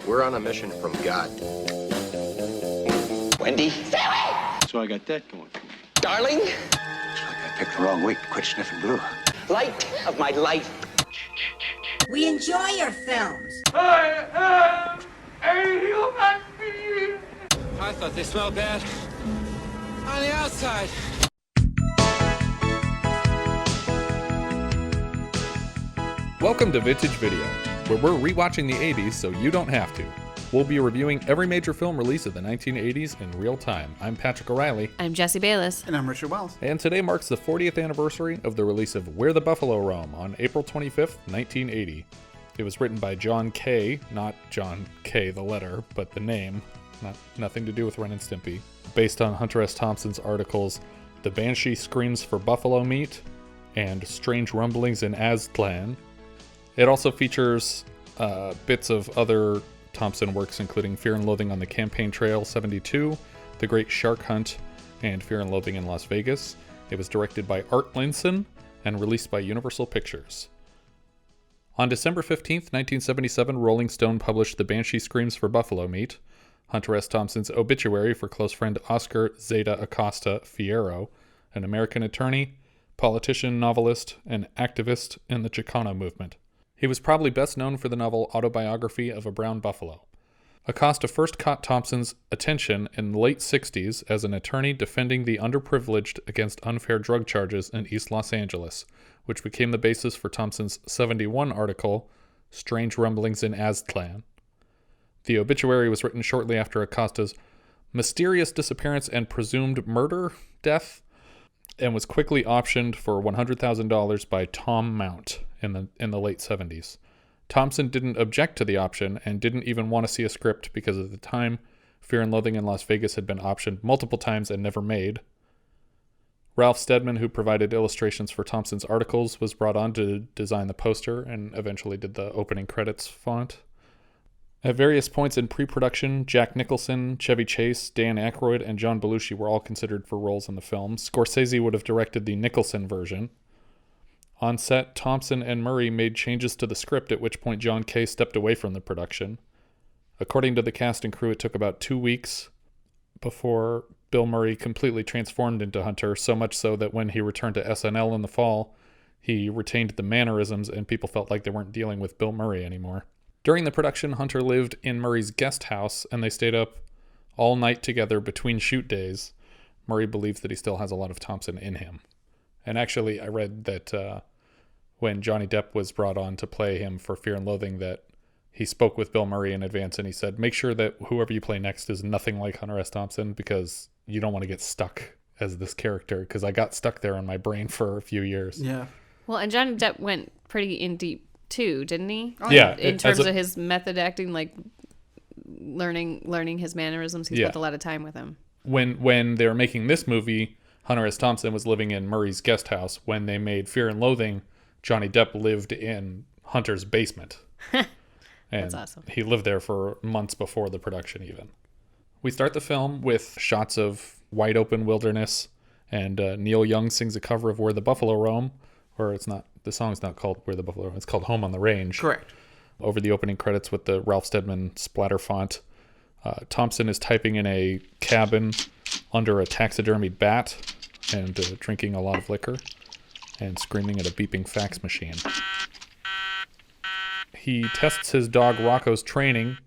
We're on a mission from God. Wendy? So I got that going for me. Darling? Looks like I picked the wrong week to quit sniffing glue. Light of my life. We enjoy your films. I am a human being. I thought they smelled bad on the outside. Welcome to Vintage Video, where we're rewatching the 80s so you don't have to. We'll be reviewing every major film release of the 1980s in real time. I'm Patrick O'Reilly. I'm Jessie Bayless. And I'm Richard Wells. And today marks the 40th anniversary of the release of Where the Buffalo Roam on April 25th, 1980. It was written by John Kaye, not John K. the letter, but the name, nothing to do with Ren and Stimpy, based on Hunter S. Thompson's articles The Banshee Screams for Buffalo Meat and Strange Rumblings in Aztlan. It also features bits of other Thompson works, including Fear and Loathing on the Campaign Trail 72, The Great Shark Hunt, and Fear and Loathing in Las Vegas. It was directed by Art Linson and released by Universal Pictures. On December 15th, 1977, Rolling Stone published The Banshee Screams for Buffalo Meat, Hunter S. Thompson's obituary for close friend Oscar Zeta Acosta Fierro, an American attorney, politician, novelist, and activist in the Chicano movement. He was probably best known for the novel Autobiography of a Brown Buffalo. Acosta first caught Thompson's attention in the late 60s as an attorney defending the underprivileged against unfair drug charges in East Los Angeles, which became the basis for Thompson's 71 article, Strange Rumblings in Aztlan. The obituary was written shortly after Acosta's mysterious disappearance and presumed death, and was quickly optioned for $100,000 by Tom Mount in the late 70s. Thompson didn't object to the option and didn't even want to see a script because at the time, Fear and Loathing in Las Vegas had been optioned multiple times and never made. Ralph Steadman, who provided illustrations for Thompson's articles, was brought on to design the poster and eventually did the opening credits font. At various points in pre-production, Jack Nicholson, Chevy Chase, Dan Aykroyd, and John Belushi were all considered for roles in the film. Scorsese would have directed the Nicholson version. On set, Thompson and Murray made changes to the script, at which point John Kaye stepped away from the production. According to the cast and crew, it took about 2 weeks before Bill Murray completely transformed into Hunter, so much so that when he returned to SNL in the fall, he retained the mannerisms and people felt like they weren't dealing with Bill Murray anymore. During the production, Hunter lived in Murray's guest house, and they stayed up all night together between shoot days. Murray believes that he still has a lot of Thompson in him. And actually, I read that when Johnny Depp was brought on to play him for Fear and Loathing, that he spoke with Bill Murray in advance, and he said, make sure that whoever you play next is nothing like Hunter S. Thompson, because you don't want to get stuck as this character, because I got stuck there in my brain for a few years. Yeah. Well, and Johnny Depp went pretty in deep too, didn't he? Oh, yeah. In terms of his method acting, like learning his mannerisms, he spent a lot of time with him. When they were making this movie, Hunter S. Thompson was living in Murray's guest house. When they made Fear and Loathing, Johnny Depp lived in Hunter's basement. And that's awesome. He lived there for months before the production even. We start the film with shots of wide open wilderness, and Neil Young sings a cover of Where the Buffalo Roam, or it's not. The song's not called Where the Buffalo Roam. It's called Home on the Range. Correct. Over the opening credits with the Ralph Steadman splatter font. Thompson is typing in a cabin under a taxidermied bat and drinking a lot of liquor and screaming at a beeping fax machine. He tests his dog Rocco's training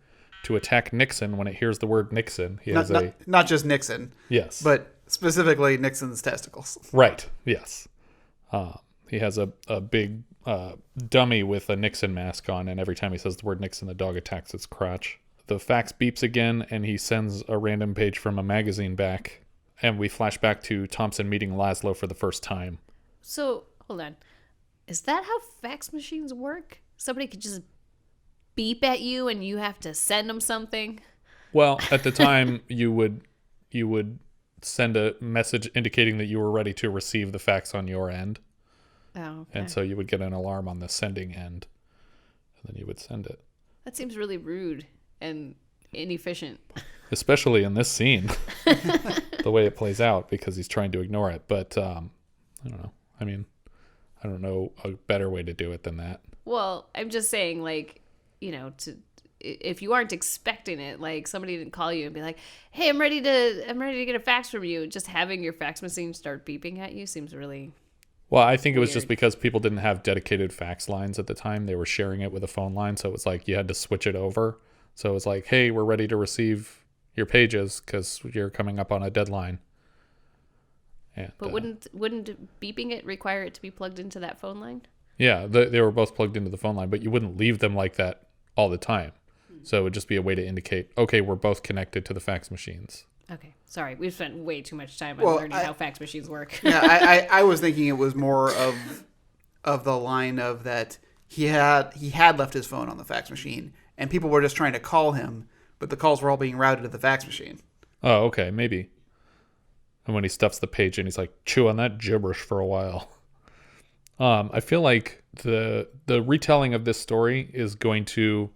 to attack Nixon when it hears the word Nixon. He has not just Nixon. Yes. But specifically Nixon's testicles. Right. Yes. He has a big dummy with a Nixon mask on, and every time he says the word Nixon, the dog attacks its crotch. The fax beeps again, and he sends a random page from a magazine back, and we flash back to Thompson meeting Lazlo for the first time. So, hold on. Is that how fax machines work? Somebody could just beep at you and you have to send them something? Well, at the time, you would send a message indicating that you were ready to receive the fax on your end. Oh, okay. And so you would get an alarm on the sending end, and then you would send it. That seems really rude and inefficient. Especially in this scene, the way it plays out, because he's trying to ignore it. But I don't know. I mean, I don't know a better way to do it than that. Well, I'm just saying, like, you know, if you aren't expecting it, like somebody didn't call you and be like, "Hey, I'm ready to get a fax from you." Just having your fax machine start beeping at you seems really Well, I think it was weird. just because people didn't have dedicated fax lines at the time. They were sharing it with a phone line, so it was like you had to switch it over. So it was like, "Hey, we're ready to receive your pages because you're coming up on a deadline." And, But wouldn't beeping it require it to be plugged into that phone line? yeah, they were both plugged into the phone line, but you wouldn't leave them like that all the time. So it would just be a way to indicate, okay, we're both connected to the fax machines. Okay, sorry, we've spent way too much time on learning how fax machines work. Yeah, I was thinking it was more of the line of that he had left his phone on the fax machine, and people were just trying to call him, but the calls were all being routed to the fax machine. Oh, okay, maybe. And when he stuffs the page in, he's like, chew on that gibberish for a while. I feel like the retelling of this story is going to...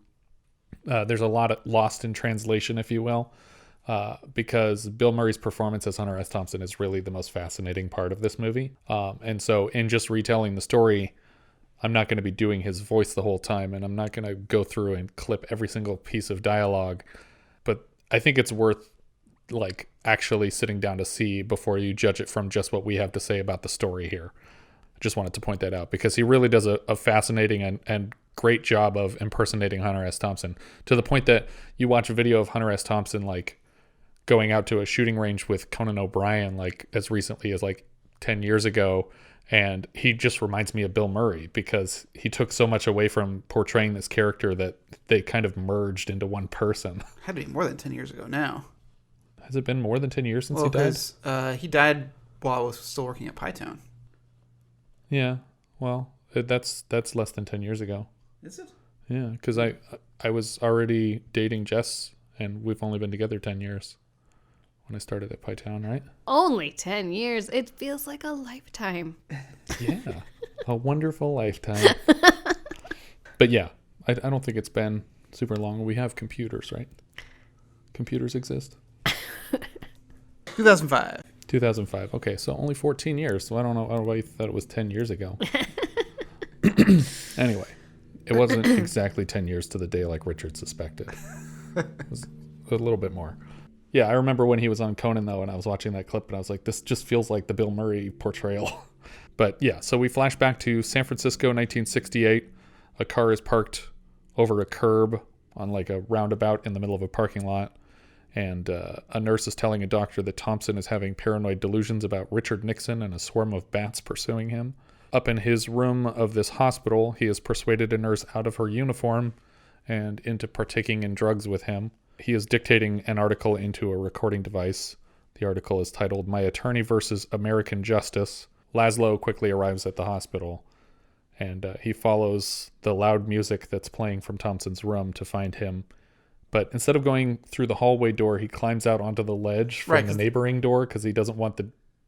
there's a lot of lost in translation, if you will, because Bill Murray's performance as Hunter S. Thompson is really the most fascinating part of this movie. And so in just retelling the story, I'm not going to be doing his voice the whole time, and I'm not going to go through and clip every single piece of dialogue. But I think it's worth like actually sitting down to see before you judge it from just what we have to say about the story here. I just wanted to point that out because he really does a fascinating and great job of impersonating Hunter S. Thompson, to the point that you watch a video of Hunter S. Thompson like going out to a shooting range with Conan O'Brien like as recently as like 10 years ago, and he just reminds me of Bill Murray because he took so much away from portraying this character that they kind of merged into one person. Had to be more than 10 years ago now. Has it been more than 10 years since he died? He died while I was still working at Pytown. Yeah, well, that's less than 10 years ago. Is it? Yeah, because I was already dating Jess, and we've only been together 10 years when I started at Pytown, right? Only 10 years. It feels like a lifetime. Yeah, a wonderful lifetime. But yeah, I don't think it's been super long. We have computers, right? Computers exist? 2005. 2005. Okay, so only 14 years. So I don't know why you thought it was 10 years ago. Anyway, it wasn't exactly 10 years to the day like Richard suspected. It was a little bit more. Yeah, I remember when he was on Conan, though, and I was watching that clip, and I was like, this just feels like the Bill Murray portrayal. But yeah, so we flash back to San Francisco, 1968. A car is parked over a curb on like a roundabout in the middle of a parking lot. And a nurse is telling a doctor that Thompson is having paranoid delusions about Richard Nixon and a swarm of bats pursuing him. Up in his room of this hospital, he has persuaded a nurse out of her uniform and into partaking in drugs with him. He is dictating an article into a recording device. The article is titled, "My Attorney versus American Justice." Lazlo quickly arrives at the hospital, and he follows the loud music that's playing from Thompson's room to find him. But instead of going through the hallway door, he climbs out onto the ledge from the neighboring door because he doesn't want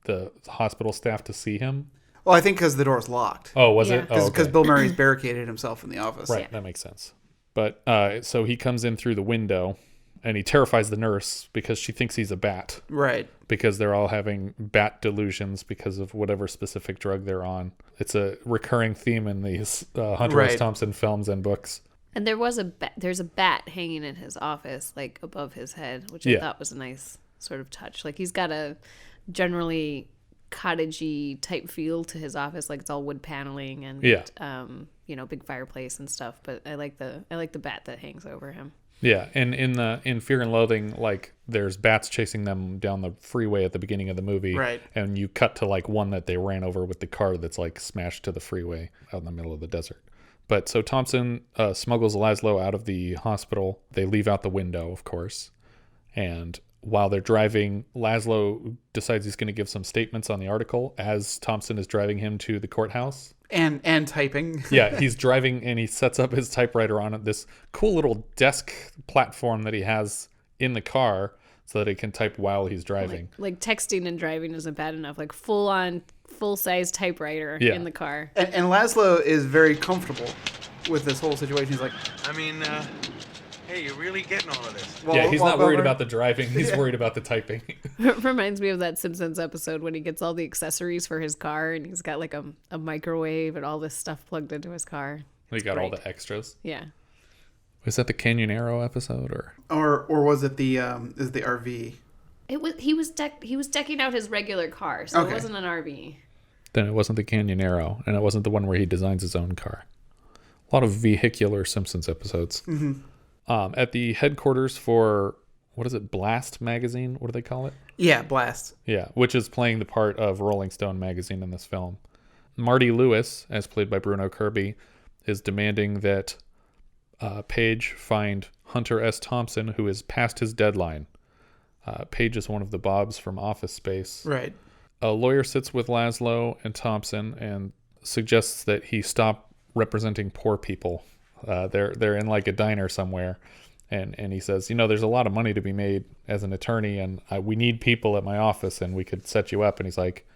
the hospital staff to see him. Well, I think because the door's locked. Oh, was it? Because okay. Bill Murray's barricaded himself in the office. Right, that makes sense. But so he comes in through the window, and he terrifies the nurse because she thinks he's a bat. Right. Because they're all having bat delusions because of whatever specific drug they're on. It's a recurring theme in these Hunter S. Thompson films and books. And there's a bat hanging in his office, like above his head, which I thought was a nice sort of touch. Like he's got a generally cottagey type feel to his office, like it's all wood paneling and big fireplace and stuff. But I like the bat that hangs over him. Yeah, and in Fear and Loathing, like there's bats chasing them down the freeway at the beginning of the movie, right? And you cut to like one that they ran over with the car that's like smashed to the freeway out in the middle of the desert. But so Thompson smuggles Lazlo out of the hospital. They leave out the window, of course. And while they're driving, Lazlo decides he's going to give some statements on the article as Thompson is driving him to the courthouse. And typing. Yeah, he's driving and he sets up his typewriter on this cool little desk platform that he has in the car so that he can type while he's driving. Like texting and driving isn't bad enough. Like full-size typewriter in the car. And Lazlo is very comfortable with this whole situation. He's like, I mean, hey, you're really getting all of this. Yeah, he's not worried about the driving. He's worried about the typing. It reminds me of that Simpsons episode when he gets all the accessories for his car and he's got like a microwave and all this stuff plugged into his car. He got all the extras. Yeah. Was that the Canyonero episode, or was it the RV? He was decking out his regular car, so Okay. it wasn't an RV. Then it wasn't the Canyonero, and it wasn't the one where he designs his own car. A lot of vehicular Simpsons episodes. Mm-hmm. At the headquarters for, what is it, Blast magazine? What do they call it? Yeah, Blast. Yeah, which is playing the part of Rolling Stone magazine in this film. Marty Lewis, as played by Bruno Kirby, is demanding that Paige find Hunter S. Thompson, who is past his deadline. Paige is one of the Bobs from Office Space. Right. A lawyer sits with Lazlo and Thompson and suggests that he stop representing poor people. They're in like a diner somewhere, and he says, there's a lot of money to be made as an attorney, and we need people at my office, and we could set you up. And he's like,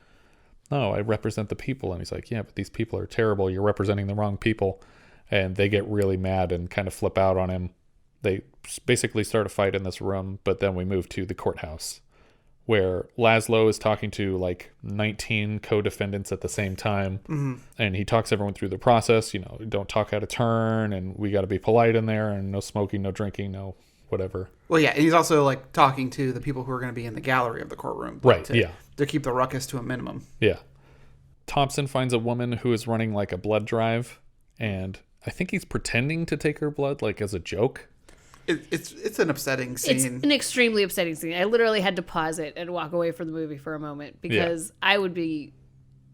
no, I represent the people. And he's like, yeah, but these people are terrible. You're representing the wrong people. And they get really mad and kind of flip out on him. They basically start a fight in this room, but then we move to the courthouse, where Lazlo is talking to like 19 co-defendants at the same time. Mm-hmm. And he talks everyone through the process. Don't talk out of turn, and we got to be polite in there, and no smoking, no drinking, no whatever. Well, yeah, and he's also like talking to the people who are going to be in the gallery of the courtroom. Right, to keep the ruckus to a minimum. Yeah. Thompson finds a woman who is running like a blood drive, and I think he's pretending to take her blood like as a joke. It's an upsetting scene. It's an extremely upsetting scene. I literally had to pause it and walk away from the movie for a moment because I would be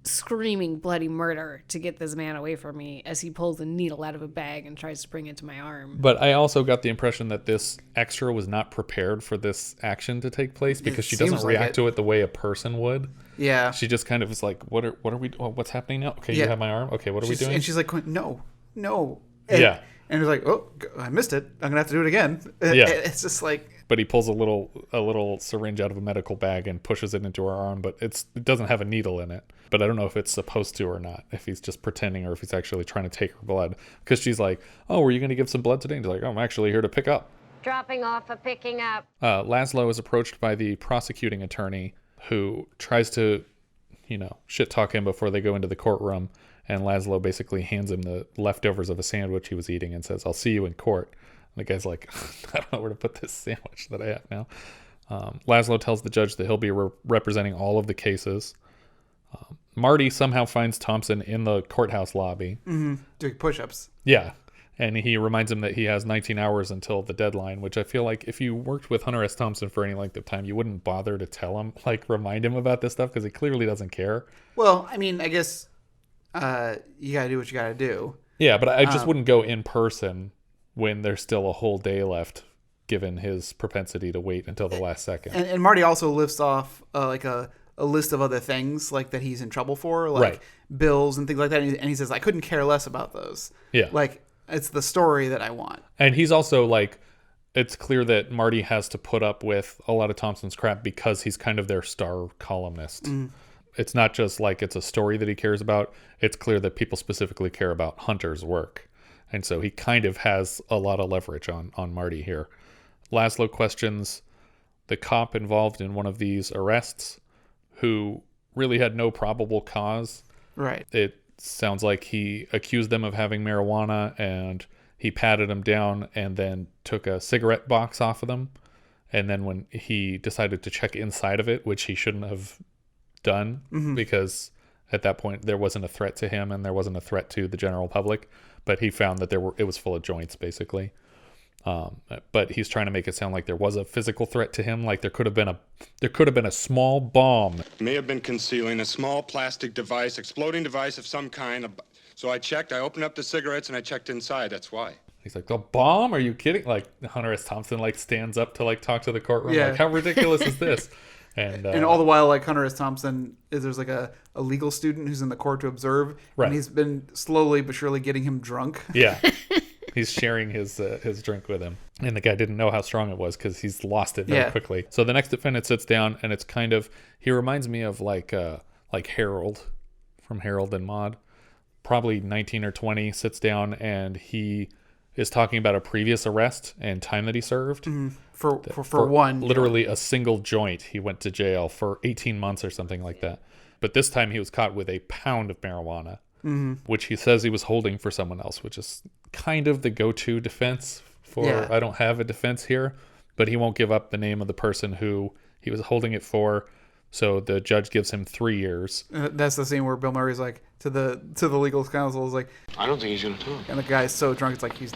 screaming bloody murder to get this man away from me as he pulls a needle out of a bag and tries to bring it to my arm. But I also got the impression that this extra was not prepared for this action to take place because she doesn't react to it the way a person would. Yeah. She just kind of is like, what are we, what's happening now? Okay, you have my arm. Okay, what are we doing? And she's like, no. And he's like, oh, I missed it. I'm going to have to do it again. Yeah. It's just like... But he pulls a little syringe out of a medical bag and pushes it into her arm, but it doesn't have a needle in it. But I don't know if it's supposed to or not, if he's just pretending or if he's actually trying to take her blood. Because she's like, oh, were you going to give some blood today? And he's like, oh, I'm actually here to pick up. Dropping off or picking up. Lazlo is approached by the prosecuting attorney who tries to, shit talk him before they go into the courtroom. And Lazlo basically hands him the leftovers of a sandwich he was eating and says, I'll see you in court. And the guy's like, I don't know where to put this sandwich that I have now. Lazlo tells the judge that he'll be representing all of the cases. Marty somehow finds Thompson in the courthouse lobby. Mm-hmm. Doing push-ups. Yeah. And he reminds him that he has 19 hours until the deadline, which I feel like if you worked with Hunter S. Thompson for any length of time, you wouldn't bother to tell him, remind him about this stuff because he clearly doesn't care. Well, I mean, I guess you got to do what you got to do. Yeah, but I just wouldn't go in person when there's still a whole day left, given his propensity to wait until the last second. And Marty also lists off a list of other things that he's in trouble for, bills and things like that. And he says, I couldn't care less about those. Yeah. It's the story that I want. And he's also it's clear that Marty has to put up with a lot of Thompson's crap because he's kind of their star columnist. Mm. It's not just it's a story that he cares about. It's clear that people specifically care about Hunter's work. And so he kind of has a lot of leverage on Marty here. Lazlo questions the cop involved in one of these arrests who really had no probable cause. Right. It sounds like he accused them of having marijuana and he patted them down and then took a cigarette box off of them. And then when he decided to check inside of it, which he shouldn't have done because at that point there wasn't a threat to him and there wasn't a threat to the general public, but he found that it was full of joints basically. But he's trying to make it sound like there was a physical threat to him, like there could have been a small bomb. May have been concealing a small plastic device, exploding device of some kind. So I checked, I opened up the cigarettes and I checked inside. That's why. He's like, the bomb? Are you kidding? Hunter S. Thompson stands up to talk to the courtroom. Yeah. How ridiculous is this? And all the while, Hunter S. Thompson there's a legal student who's in the court to observe, right. And he's been slowly but surely getting him drunk. Yeah, he's sharing his drink with him, and the guy didn't know how strong it was because he's lost it very quickly. So the next defendant sits down, and it's kind of he reminds me of Harold from Harold and Maude, probably 19 or 20, sits down and he is talking about a previous arrest and time that he served. Mm-hmm. For one. Literally a single joint. He went to jail for 18 months or something like that. But this time he was caught with a pound of marijuana, which he says he was holding for someone else, which is kind of the go-to defense I don't have a defense here, but he won't give up the name of the person who he was holding it for. So the judge gives him 3 years. That's the scene where Bill Murray's like to the legal counsel is like, I don't think he's gonna talk. and the guy's so drunk it's like he's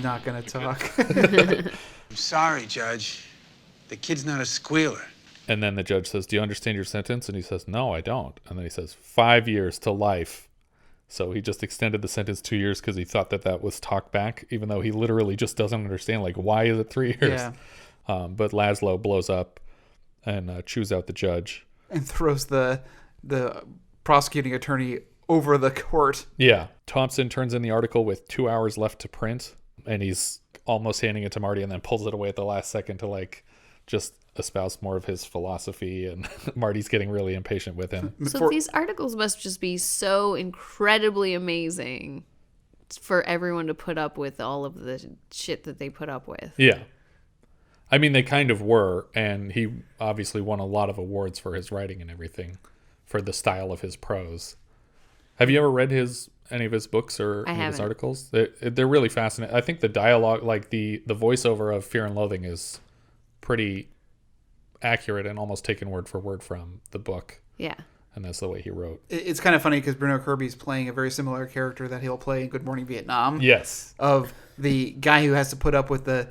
not gonna talk. I'm sorry, Judge. The kid's not a squealer. And then the judge says, do you understand your sentence? And he says, no, I don't. And then he says, 5 years to life. So he just extended the sentence 2 years because he thought that was talk back, even though he literally just doesn't understand, like, why is it 3 years? Yeah. But Lazlo blows up and chews out the judge. And throws the prosecuting attorney over the court. Yeah. Thompson turns in the article with 2 hours left to print, and he's almost handing it to Marty and then pulls it away at the last second to, like, just espouse more of his philosophy, and Marty's getting really impatient with him. So these articles must just be so incredibly amazing for everyone to put up with all of the shit that they put up with. Yeah. I mean, they kind of were, and he obviously won a lot of awards for his writing and everything, for the style of his prose. Have you ever read any of his books or any of his articles? They're really fascinating. I think the dialogue, like the voiceover of Fear and Loathing is pretty accurate and almost taken word for word from the book. Yeah. And that's the way he wrote. It's kind of funny because Bruno Kirby's playing a very similar character that he'll play in Good Morning Vietnam. Yes. Of the guy who has to put up with the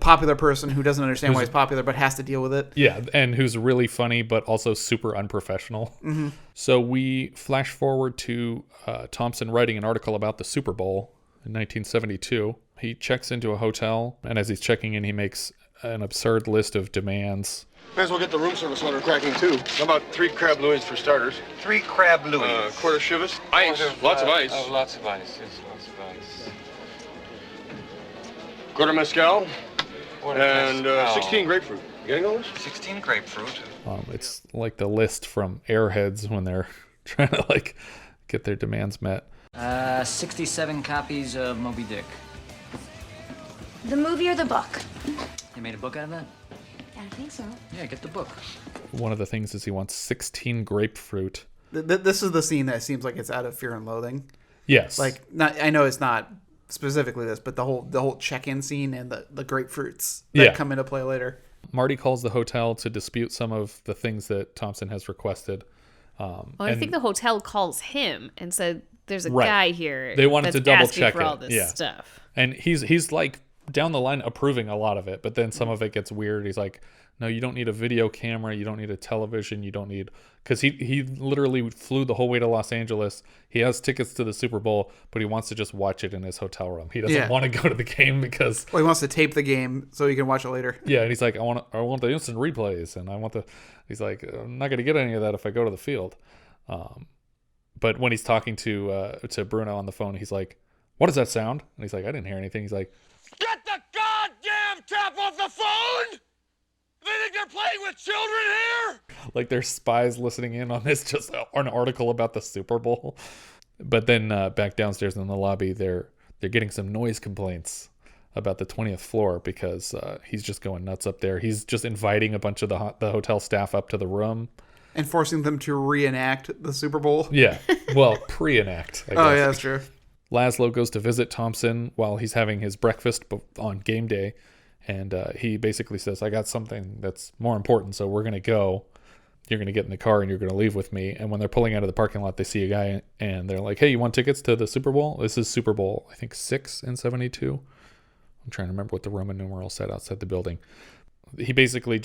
popular person who doesn't understand why he's popular but has to deal with it. Yeah, and who's really funny but also super unprofessional. Mm-hmm. So we flash forward to Thompson writing an article about the Super Bowl in 1972. He checks into a hotel, and as he's checking in, he makes an absurd list of demands. May as well get the room service order cracking, too. How about 3 crab louis for starters? 3 crab louis. Quarter chivas. Ice. Lots of ice. Lots of ice. Yes, lots of ice. Quarter mezcal. And 16 grapefruit. You getting all this? 16 grapefruit. It's like the list from Airheads when they're trying to, like, get their demands met. 67 copies of Moby Dick. The movie or the book? You made a book out of that? I think so. Yeah, get the book. One of the things is he wants 16 grapefruit. This is the scene that seems like it's out of Fear and Loathing. Yes. Like, I know it's not specifically this, but the whole check-in scene and the grapefruits that come into play later. Marty calls the hotel to dispute some of the things that Thompson has requested. I think the hotel calls him and said, "There's a guy here." They wanted to double check for all it. this stuff. And he's like down the line approving a lot of it, but then some of it gets weird. He's like, no, you don't need a video camera, you don't need a television, you don't need, because he literally flew the whole way to Los Angeles. He has tickets to the Super Bowl, but he wants to just watch it in his hotel room. He doesn't want to go to the game because he wants to tape the game so he can watch it later. Yeah, and he's like, I want the instant replays, and he's like, I'm not going to get any of that if I go to the field. But when he's talking to Bruno on the phone, he's like, what does that sound? And he's like, I didn't hear anything. He's like, Get the goddamn tap off the phone! They think they're playing with children here? Like there's spies listening in on this, just an article about the Super Bowl. But then back downstairs in the lobby, they're getting some noise complaints about the 20th floor because he's just going nuts up there. He's just inviting a bunch of the hotel staff up to the room. And forcing them to reenact the Super Bowl. Yeah, well, pre-enact, I guess. Oh, yeah, that's true. Lazlo goes to visit Thompson while he's having his breakfast on game day. And he basically says, I got something that's more important, so we're going to go. You're going to get in the car and you're going to leave with me. And when they're pulling out of the parking lot, they see a guy and they're like, hey, you want tickets to the Super Bowl? This is Super Bowl, I think, 6 in 72. I'm trying to remember what the Roman numeral said outside the building. He basically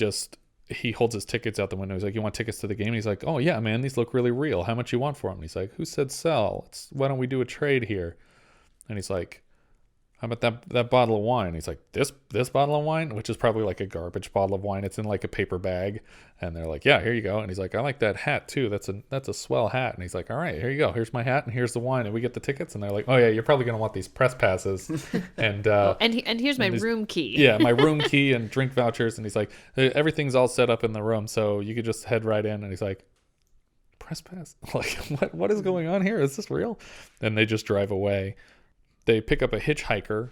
he holds his tickets out the window. He's like, you want tickets to the game? And he's like, oh, yeah, man, these look really real. How much you want for them? And he's like, who said sell? Why don't we do a trade here? And he's like, how about that bottle of wine? He's like, this bottle of wine, which is probably like a garbage bottle of wine. It's in like a paper bag. And they're like, yeah, here you go. And he's like, I like that hat too. That's a swell hat. And he's like, all right, here you go. Here's my hat and here's the wine. And we get the tickets. And they're like, oh yeah, you're probably going to want these press passes. And and here's my room key. Yeah, my room key and drink vouchers. And he's like, everything's all set up in the room, so you could just head right in. And he's like, press pass? Like, what is going on here? Is this real? And they just drive away. They pick up a hitchhiker,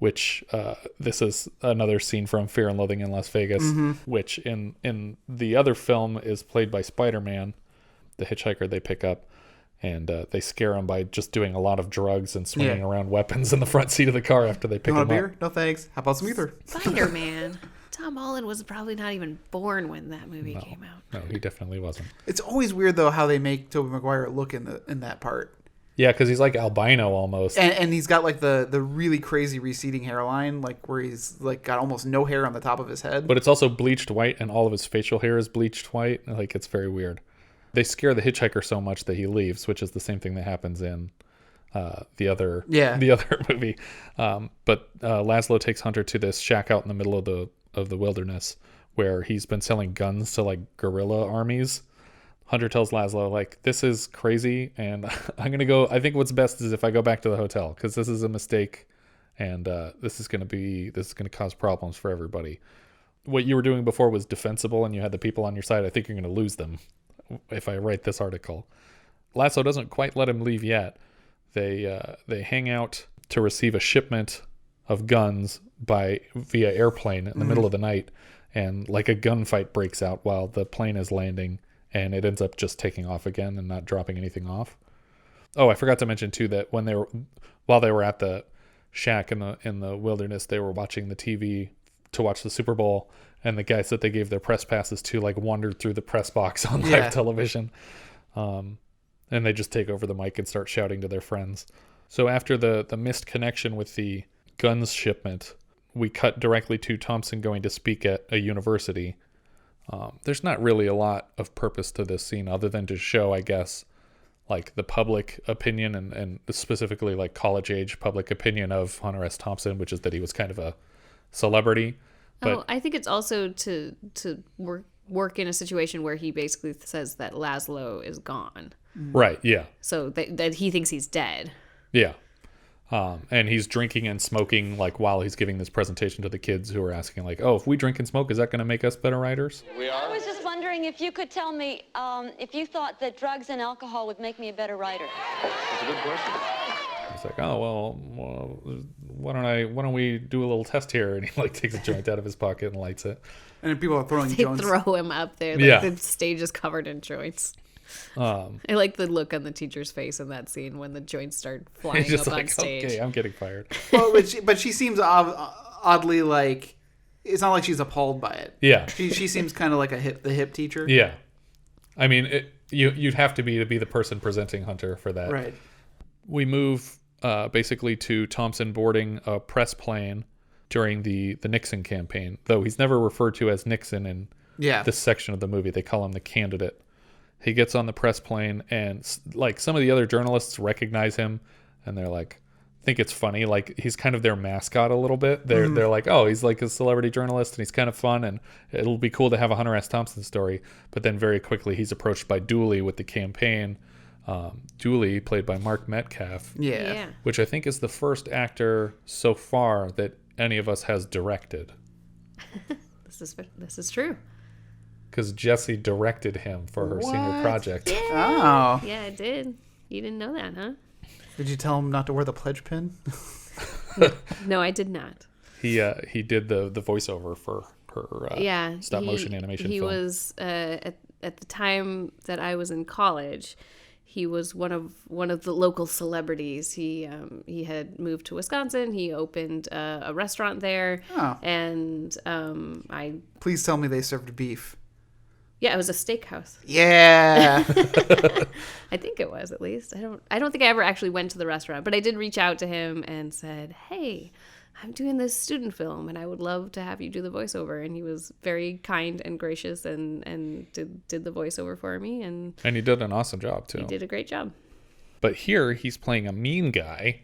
which this is another scene from Fear and Loathing in Las Vegas, which in the other film is played by Spider-Man, the hitchhiker they pick up. And they scare him by just doing a lot of drugs and swinging around weapons in the front seat of the car after they pick him want up. a beer? No thanks. How about some ether? Spider-Man. Tom Holland was probably not even born when that movie came out. No, he definitely wasn't. It's always weird though how they make Tobey Maguire look in that part. Yeah, because he's like albino almost. And he's got like the really crazy receding hairline, like where he's like got almost no hair on the top of his head. But it's also bleached white, and all of his facial hair is bleached white. Like, it's very weird. They scare the hitchhiker so much that he leaves, which is the same thing that happens in the other movie. But Lazlo takes Hunter to this shack out in the middle of the wilderness where he's been selling guns to like guerrilla armies. Hunter tells Lazlo, like, this is crazy, and I'm gonna go. I think what's best is if I go back to the hotel, because this is a mistake, and this is gonna cause problems for everybody. What you were doing before was defensible, and you had the people on your side. I think you're gonna lose them if I write this article. Lazlo doesn't quite let him leave yet. They hang out to receive a shipment of guns via airplane in the middle of the night, and like a gunfight breaks out while the plane is landing, and it ends up just taking off again and not dropping anything off. Oh, I forgot to mention too that while they were at the shack in the wilderness, they were watching the TV to watch the Super Bowl, and the guys that they gave their press passes to like wandered through the press box on live television. And they just take over the mic and start shouting to their friends. So after the missed connection with the guns shipment, we cut directly to Thompson going to speak at a university. There's not really a lot of purpose to this scene other than to show, I guess, like the public opinion and specifically like college age public opinion of Hunter S. Thompson, which is that he was kind of a celebrity. But I think it's also to work in a situation where he basically says that Lazlo is gone. Right, yeah. So that he thinks he's dead. Yeah. And he's drinking and smoking like while he's giving this presentation to the kids who are asking like, oh, if we drink and smoke, is that going to make us better writers? I was just wondering if you could tell me if you thought that drugs and alcohol would make me a better writer. That's a good question. It's like, oh, well, why don't we do a little test here? And he like takes a joint out of his pocket and lights it. And then people are throwing They joints. throw him up there. The stage is covered in joints. I like the look on the teacher's face in that scene when the joints start flying up on stage. Okay, I'm getting fired. Well, but she seems oddly like, it's not like she's appalled by it. Yeah. She seems kind of like the hip teacher. Yeah. I mean, you'd have to be the person presenting Hunter for that. Right. We move basically to Thompson boarding a press plane during the Nixon campaign, though he's never referred to as Nixon in this section of the movie. They call him the candidate. He gets on the press plane, and like some of the other journalists recognize him, and they're like, think it's funny. Like he's kind of their mascot a little bit. They're like, oh, he's like a celebrity journalist, and he's kind of fun, and it'll be cool to have a Hunter S. Thompson story. But then very quickly he's approached by Dooley with the campaign. Dooley, played by Mark Metcalf, which I think is the first actor so far that any of us has directed. This is true. Because Jessie directed him for her senior project. Yeah. Oh. Yeah, I did. You didn't know that, huh? Did you tell him not to wear the pledge pin? No, I did not. He did the voiceover for her stop motion animation film. He was at the time that I was in college. He was one of the local celebrities. He had moved to Wisconsin. He opened a restaurant there. Oh. And Please tell me they served beef. Yeah, it was a steakhouse. Yeah. I think it was, at least. I don't think I ever actually went to the restaurant, but I did reach out to him and said, "Hey, I'm doing this student film and I would love to have you do the voiceover." And he was very kind and gracious and did the voiceover for me, and he did an awesome job too. He did a great job. But here he's playing a mean guy.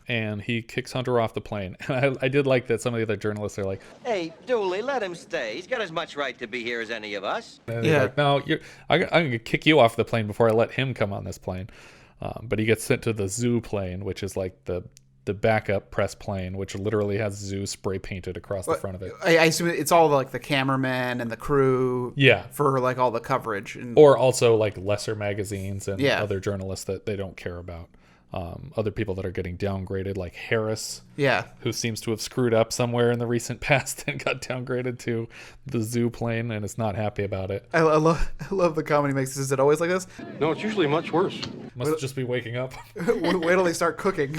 And he kicks Hunter off the plane. I did like that some of the other journalists are like, "Hey, Dooley, let him stay. He's got as much right to be here as any of us." Yeah. Like, no, I'm going to kick you off the plane before I let him come on this plane. But he gets sent to the zoo plane, which is like the backup press plane, which literally has zoo spray painted across the front of it. I assume it's all like the cameramen and the crew. Yeah. For like all the coverage. Or also like lesser magazines and other journalists that they don't care about. other people that are getting downgraded, like Harris, who seems to have screwed up somewhere in the recent past and got downgraded to the zoo plane and is not happy about it. I love the comment he makes. Is it always like this? No, it's usually much worse. Must just be waking up. Wait till they start cooking.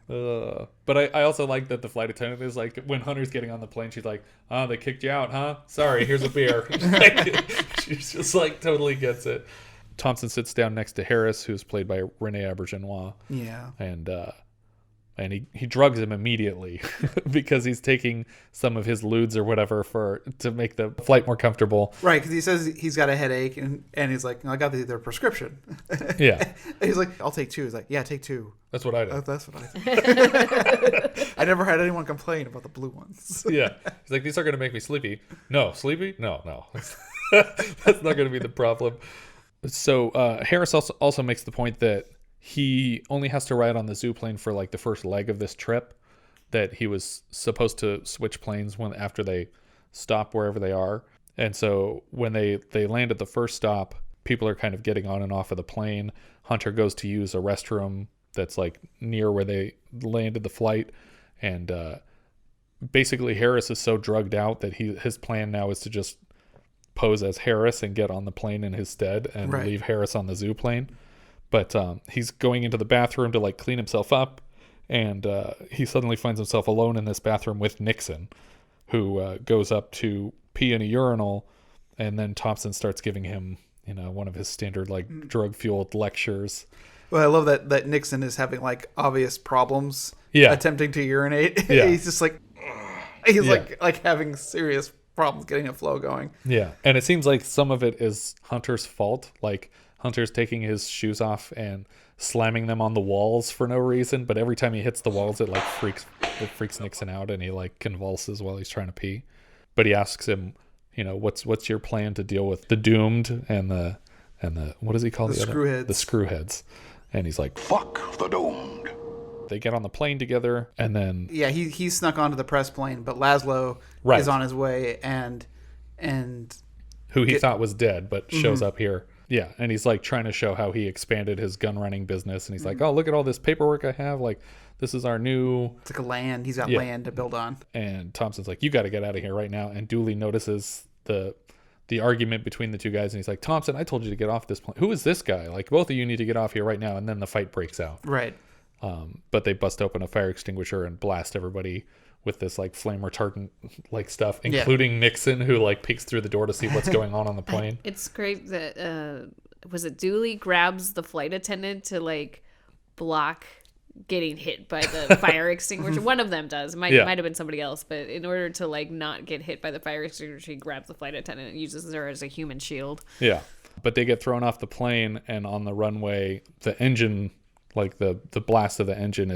But I also like that the flight attendant is like, when Hunter's getting on the plane, she's like, "Oh, they kicked you out, huh? Sorry, here's a beer." She's just like totally gets it. Thompson sits down next to Harris, who's played by Rene Auberjonois. Yeah. And he drugs him immediately because he's taking some of his ludes or whatever to make the flight more comfortable. Right, because he says he's got a headache, and he's like, "I got their prescription." Yeah. And he's like, "I'll take 2." He's like, "Yeah, take 2." That's what I did. That's what I did. I never had anyone complain about the blue ones. Yeah. He's like, "These are going to make me sleepy." No, sleepy? No. That's not going to be the problem. So Harris also makes the point that he only has to ride on the zoo plane for like the first leg of this trip, that he was supposed to switch planes after they stop wherever they are. And so when they land at the first stop, people are kind of getting on and off of the plane. Hunter goes to use a restroom that's like near where they landed the flight. And basically Harris is so drugged out that his plan now is to just pose as Harris and get on the plane in his stead and leave Harris on the zoo plane. But he's going into the bathroom to like clean himself up, and he suddenly finds himself alone in this bathroom with Nixon, who goes up to pee in a urinal, and then Thompson starts giving him, one of his standard like drug-fueled lectures. Well, I love that Nixon is having like obvious problems attempting to urinate. Yeah. He's just like like having serious problems getting a flow going. Yeah, and it seems like some of it is Hunter's fault. Like Hunter's taking his shoes off and slamming them on the walls for no reason, but every time he hits the walls, it freaks Nixon out, and he like convulses while he's trying to pee. But he asks him, what's your plan to deal with the doomed and the what does he call the screwheads? The screwheads. And he's like, "Fuck the doomed." They get on the plane together, and then he snuck onto the press plane, but Lazlo is on his way, and who he thought was dead, but shows up here. Yeah, and he's like trying to show how he expanded his gun running business, and he's like, "Oh, look at all this paperwork I have. Like, this is our new." It's like a land. He's got land to build on. And Thompson's like, "You got to get out of here right now." And Dooley notices the argument between the two guys, and he's like, "Thompson, I told you to get off this plane. Who is this guy? Like, both of you need to get off here right now." And then the fight breaks out. Right. But they bust open a fire extinguisher and blast everybody with this like flame retardant like stuff, including Nixon, who like peeks through the door to see what's going on the plane. It's great that was it Dooley grabs the flight attendant to like block getting hit by the fire extinguisher. One of them does. Might have been somebody else, but in order to like not get hit by the fire extinguisher, he grabs the flight attendant and uses her as a human shield. Yeah. But they get thrown off the plane, and on the runway, the engine, like the blast of the engine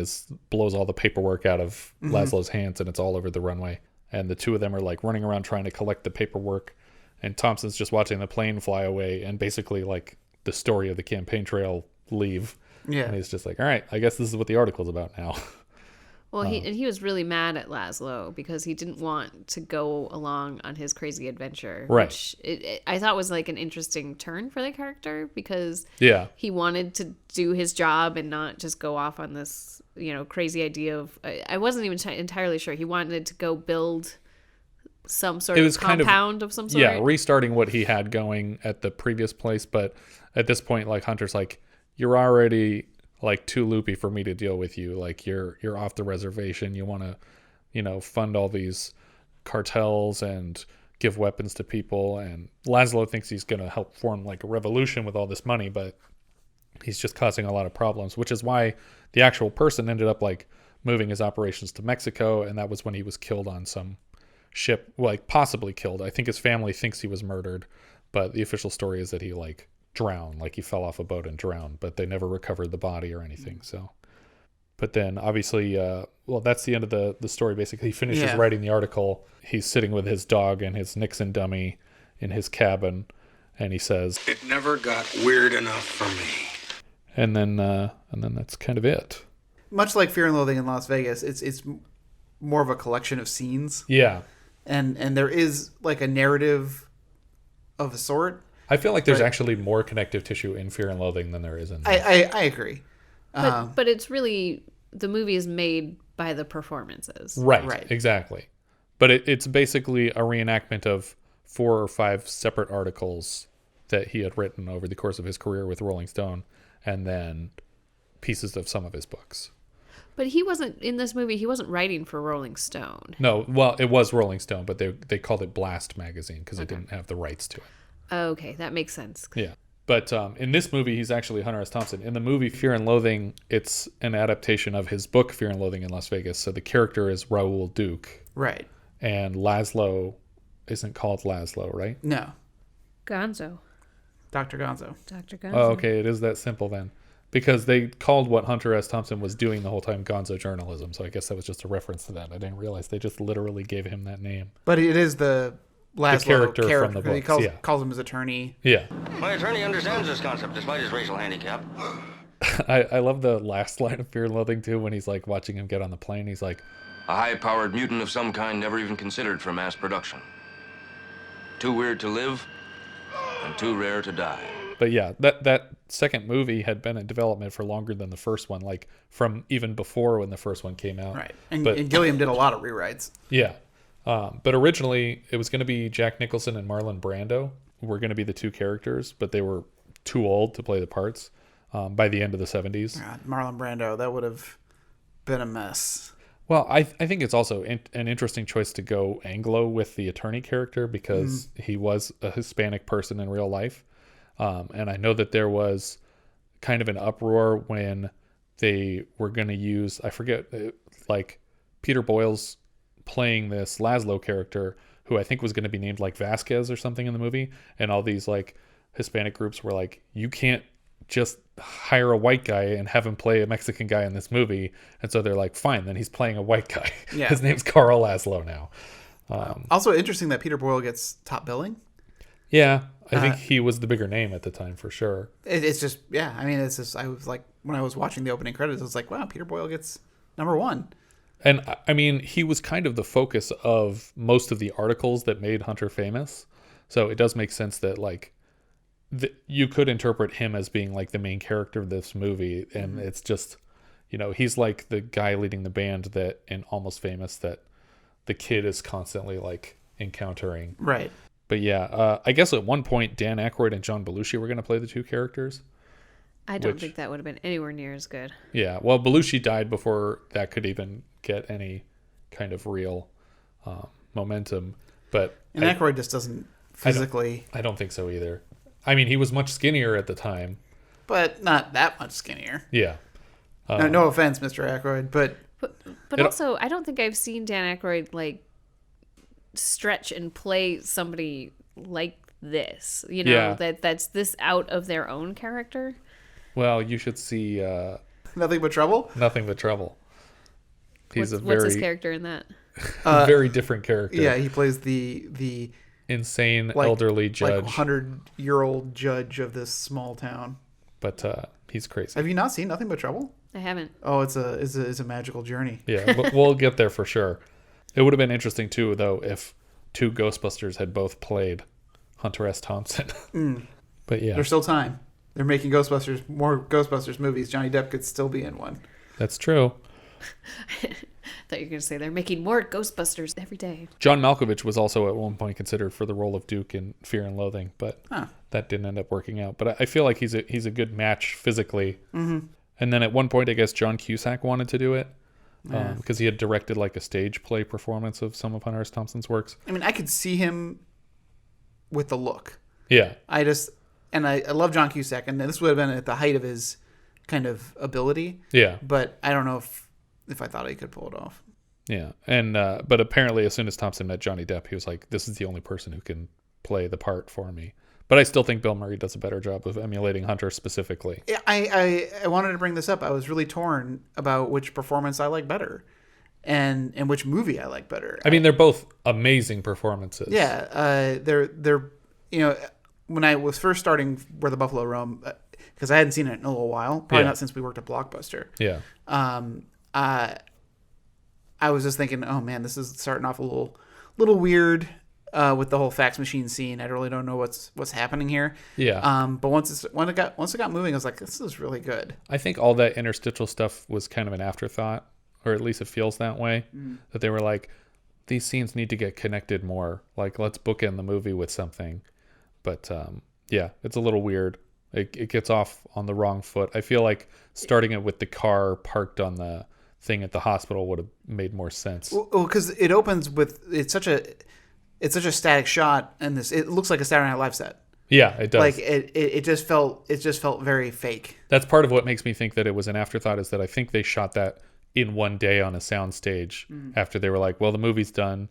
blows all the paperwork out of Lazlo's hands, and it's all over the runway. And the two of them are like running around trying to collect the paperwork, and Thompson's just watching the plane fly away, and basically like the story of the campaign trail leave. Yeah. And he's just like, all right, I guess this is what the article's about now. Well, he was really mad at Lazlo because he didn't want to go along on his crazy adventure. Right. Which I thought was like an interesting turn for the character, because he wanted to do his job and not just go off on this, crazy idea of, I wasn't even entirely sure. He wanted to go build some sort of compound of some sort. Yeah, restarting what he had going at the previous place. But at this point, like Hunter's like, you're already like too loopy for me to deal with you. Like you're off the reservation. You want to, fund all these cartels and give weapons to people. And Lazlo thinks he's going to help form like a revolution with all this money, but he's just causing a lot of problems, which is why the actual person ended up like moving his operations to Mexico. And that was when he was killed on some ship, like possibly killed. I think his family thinks he was murdered, but the official story is that he like drowned, like he fell off a boat and drowned, but they never recovered the body or anything. So, but then obviously, that's the end of the story. Basically, he finishes writing the article. He's sitting with his dog and his Nixon dummy in his cabin, and he says, "It never got weird enough for me." And then that's kind of it. Much like Fear and Loathing in Las Vegas, it's more of a collection of scenes. Yeah, and there is like a narrative of a sort. I feel like there's actually more connective tissue in Fear and Loathing than there is in this. I agree. But it's really, the movie is made by the performances. Right. Exactly. But it's basically a reenactment of 4 or 5 separate articles that he had written over the course of his career with Rolling Stone, and then pieces of some of his books. But he wasn't, in this movie, he wasn't writing for Rolling Stone. No, well, it was Rolling Stone, but they called it Blast Magazine because it didn't have the rights to it. Okay, that makes sense. Yeah. But in this movie, he's actually Hunter S. Thompson. In the movie Fear and Loathing, it's an adaptation of his book Fear and Loathing in Las Vegas. So the character is Raoul Duke. Right. And Lazlo isn't called Lazlo, right? No. Gonzo. Dr. Gonzo. Dr. Gonzo. Oh, okay. It is that simple then. Because they called what Hunter S. Thompson was doing the whole time Gonzo journalism. So I guess that was just a reference to that. I didn't realize they just literally gave him that name. But it is the Lazlo character from the books. He calls him his attorney. Yeah. My attorney understands this concept despite his racial handicap. I love the last line of Fear and Loathing too, when he's like watching him get on the plane. He's like, a high-powered mutant of some kind never even considered for mass production. Too weird to live and too rare to die. But yeah, that second movie had been in development for longer than the first one, like from even before when the first one came out. Right. And Gilliam did a lot of rewrites. Yeah. But originally it was going to be Jack Nicholson and Marlon Brando were going to be the 2 characters, but they were too old to play the parts by the end of the 70s. God, Marlon Brando, that would have been a mess. Well, I think it's also an interesting choice to go Anglo with the attorney character because he was a Hispanic person in real life. And I know that there was kind of an uproar when they were going to use, I forget, like Peter Boyle's playing this Lazlo character who I think was going to be named like Vasquez or something in the movie. And all these like Hispanic groups were like, you can't just hire a white guy and have him play a Mexican guy in this movie. And so they're like, fine, then he's playing a white guy. Yeah. His name's Carl Lazlo now. Also interesting that Peter Boyle gets top billing. Yeah, I think he was the bigger name at the time for sure. It's just, yeah, I mean, it's just, I was like, when I was watching the opening credits, I was like, wow, Peter Boyle gets number 1. And I mean, he was kind of the focus of most of the articles that made Hunter famous. So it does make sense that like you could interpret him as being like the main character of this movie. And it's just, you know, he's like the guy leading the band that in Almost Famous that the kid is constantly like encountering. Right. But yeah, I guess at one point Dan Aykroyd and John Belushi were going to play the 2 characters. I don't think that would have been anywhere near as good. Yeah, well, Belushi died before that could even get any kind of real momentum. But Aykroyd just doesn't physically. I don't think so either. I mean, he was much skinnier at the time, but not that much skinnier. Yeah. No offense, Mr. Aykroyd, but also I don't think I've seen Dan Aykroyd like stretch and play somebody like this. You know, that's this out of their own character. Well, you should see Nothing But Trouble. Nothing But Trouble. What's his character in that? Very different character. Yeah, he plays the insane elderly judge, like 100-year-old judge of this small town. But he's crazy. Have you not seen Nothing But Trouble? I haven't. Oh, it's a magical journey. Yeah, but we'll get there for sure. It would have been interesting too, though, if 2 Ghostbusters had both played Hunter S. Thompson. But yeah, there's still time. They're making more Ghostbusters movies. Johnny Depp could still be in one. That's true. I thought you were going to say they're making more Ghostbusters every day. John Malkovich was also at one point considered for the role of Duke in Fear and Loathing, but that didn't end up working out. But I feel like he's a good match physically. Mm-hmm. And then at one point, I guess John Cusack wanted to do it because he had directed like a stage play performance of some of Hunter S. Thompson's works. I mean, I could see him with the look. Yeah. I love John Cusack, and this would have been at the height of his kind of ability. Yeah. But I don't know if I thought he could pull it off. Yeah. And but apparently as soon as Thompson met Johnny Depp, he was like, this is the only person who can play the part for me. But I still think Bill Murray does a better job of emulating Hunter specifically. Yeah, I wanted to bring this up. I was really torn about which performance I like better and which movie I like better. I mean, they're both amazing performances. Yeah. They're you know, when I was first starting Where the Buffalo Roam, because I hadn't seen it in a little while, probably not since we worked at Blockbuster. Yeah. I was just thinking, oh man, this is starting off a little weird. with the whole fax machine scene. I really don't know what's happening here. Yeah. But once it got moving, I was like, this is really good. I think all that interstitial stuff was kind of an afterthought, or at least it feels that way. That they were like, these scenes need to get connected more. Like, let's bookend the movie with something. But yeah, it's a little weird. It gets off on the wrong foot. I feel like starting it with the car parked on the thing at the hospital would have made more sense. Well, because it opens with it's such a static shot, and it looks like a Saturday Night Live set. Yeah, it does. Like it just felt very fake. That's part of what makes me think that it was an afterthought, is that I think they shot that in one day on a soundstage after they were like, well, the movie's done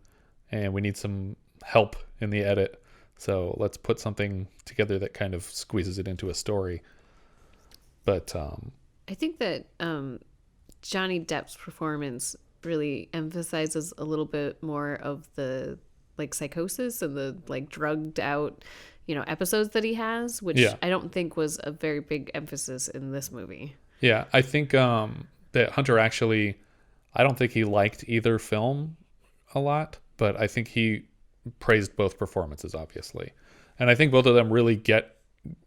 and we need some help in the edit. So let's put something together that kind of squeezes it into a story. But I think that Johnny Depp's performance really emphasizes a little bit more of the like psychosis and the like drugged out, episodes that he has, which I don't think was a very big emphasis in this movie. Yeah, I think that Hunter actually, I don't think he liked either film a lot, but I think he praised both performances, obviously. And I think both of them really get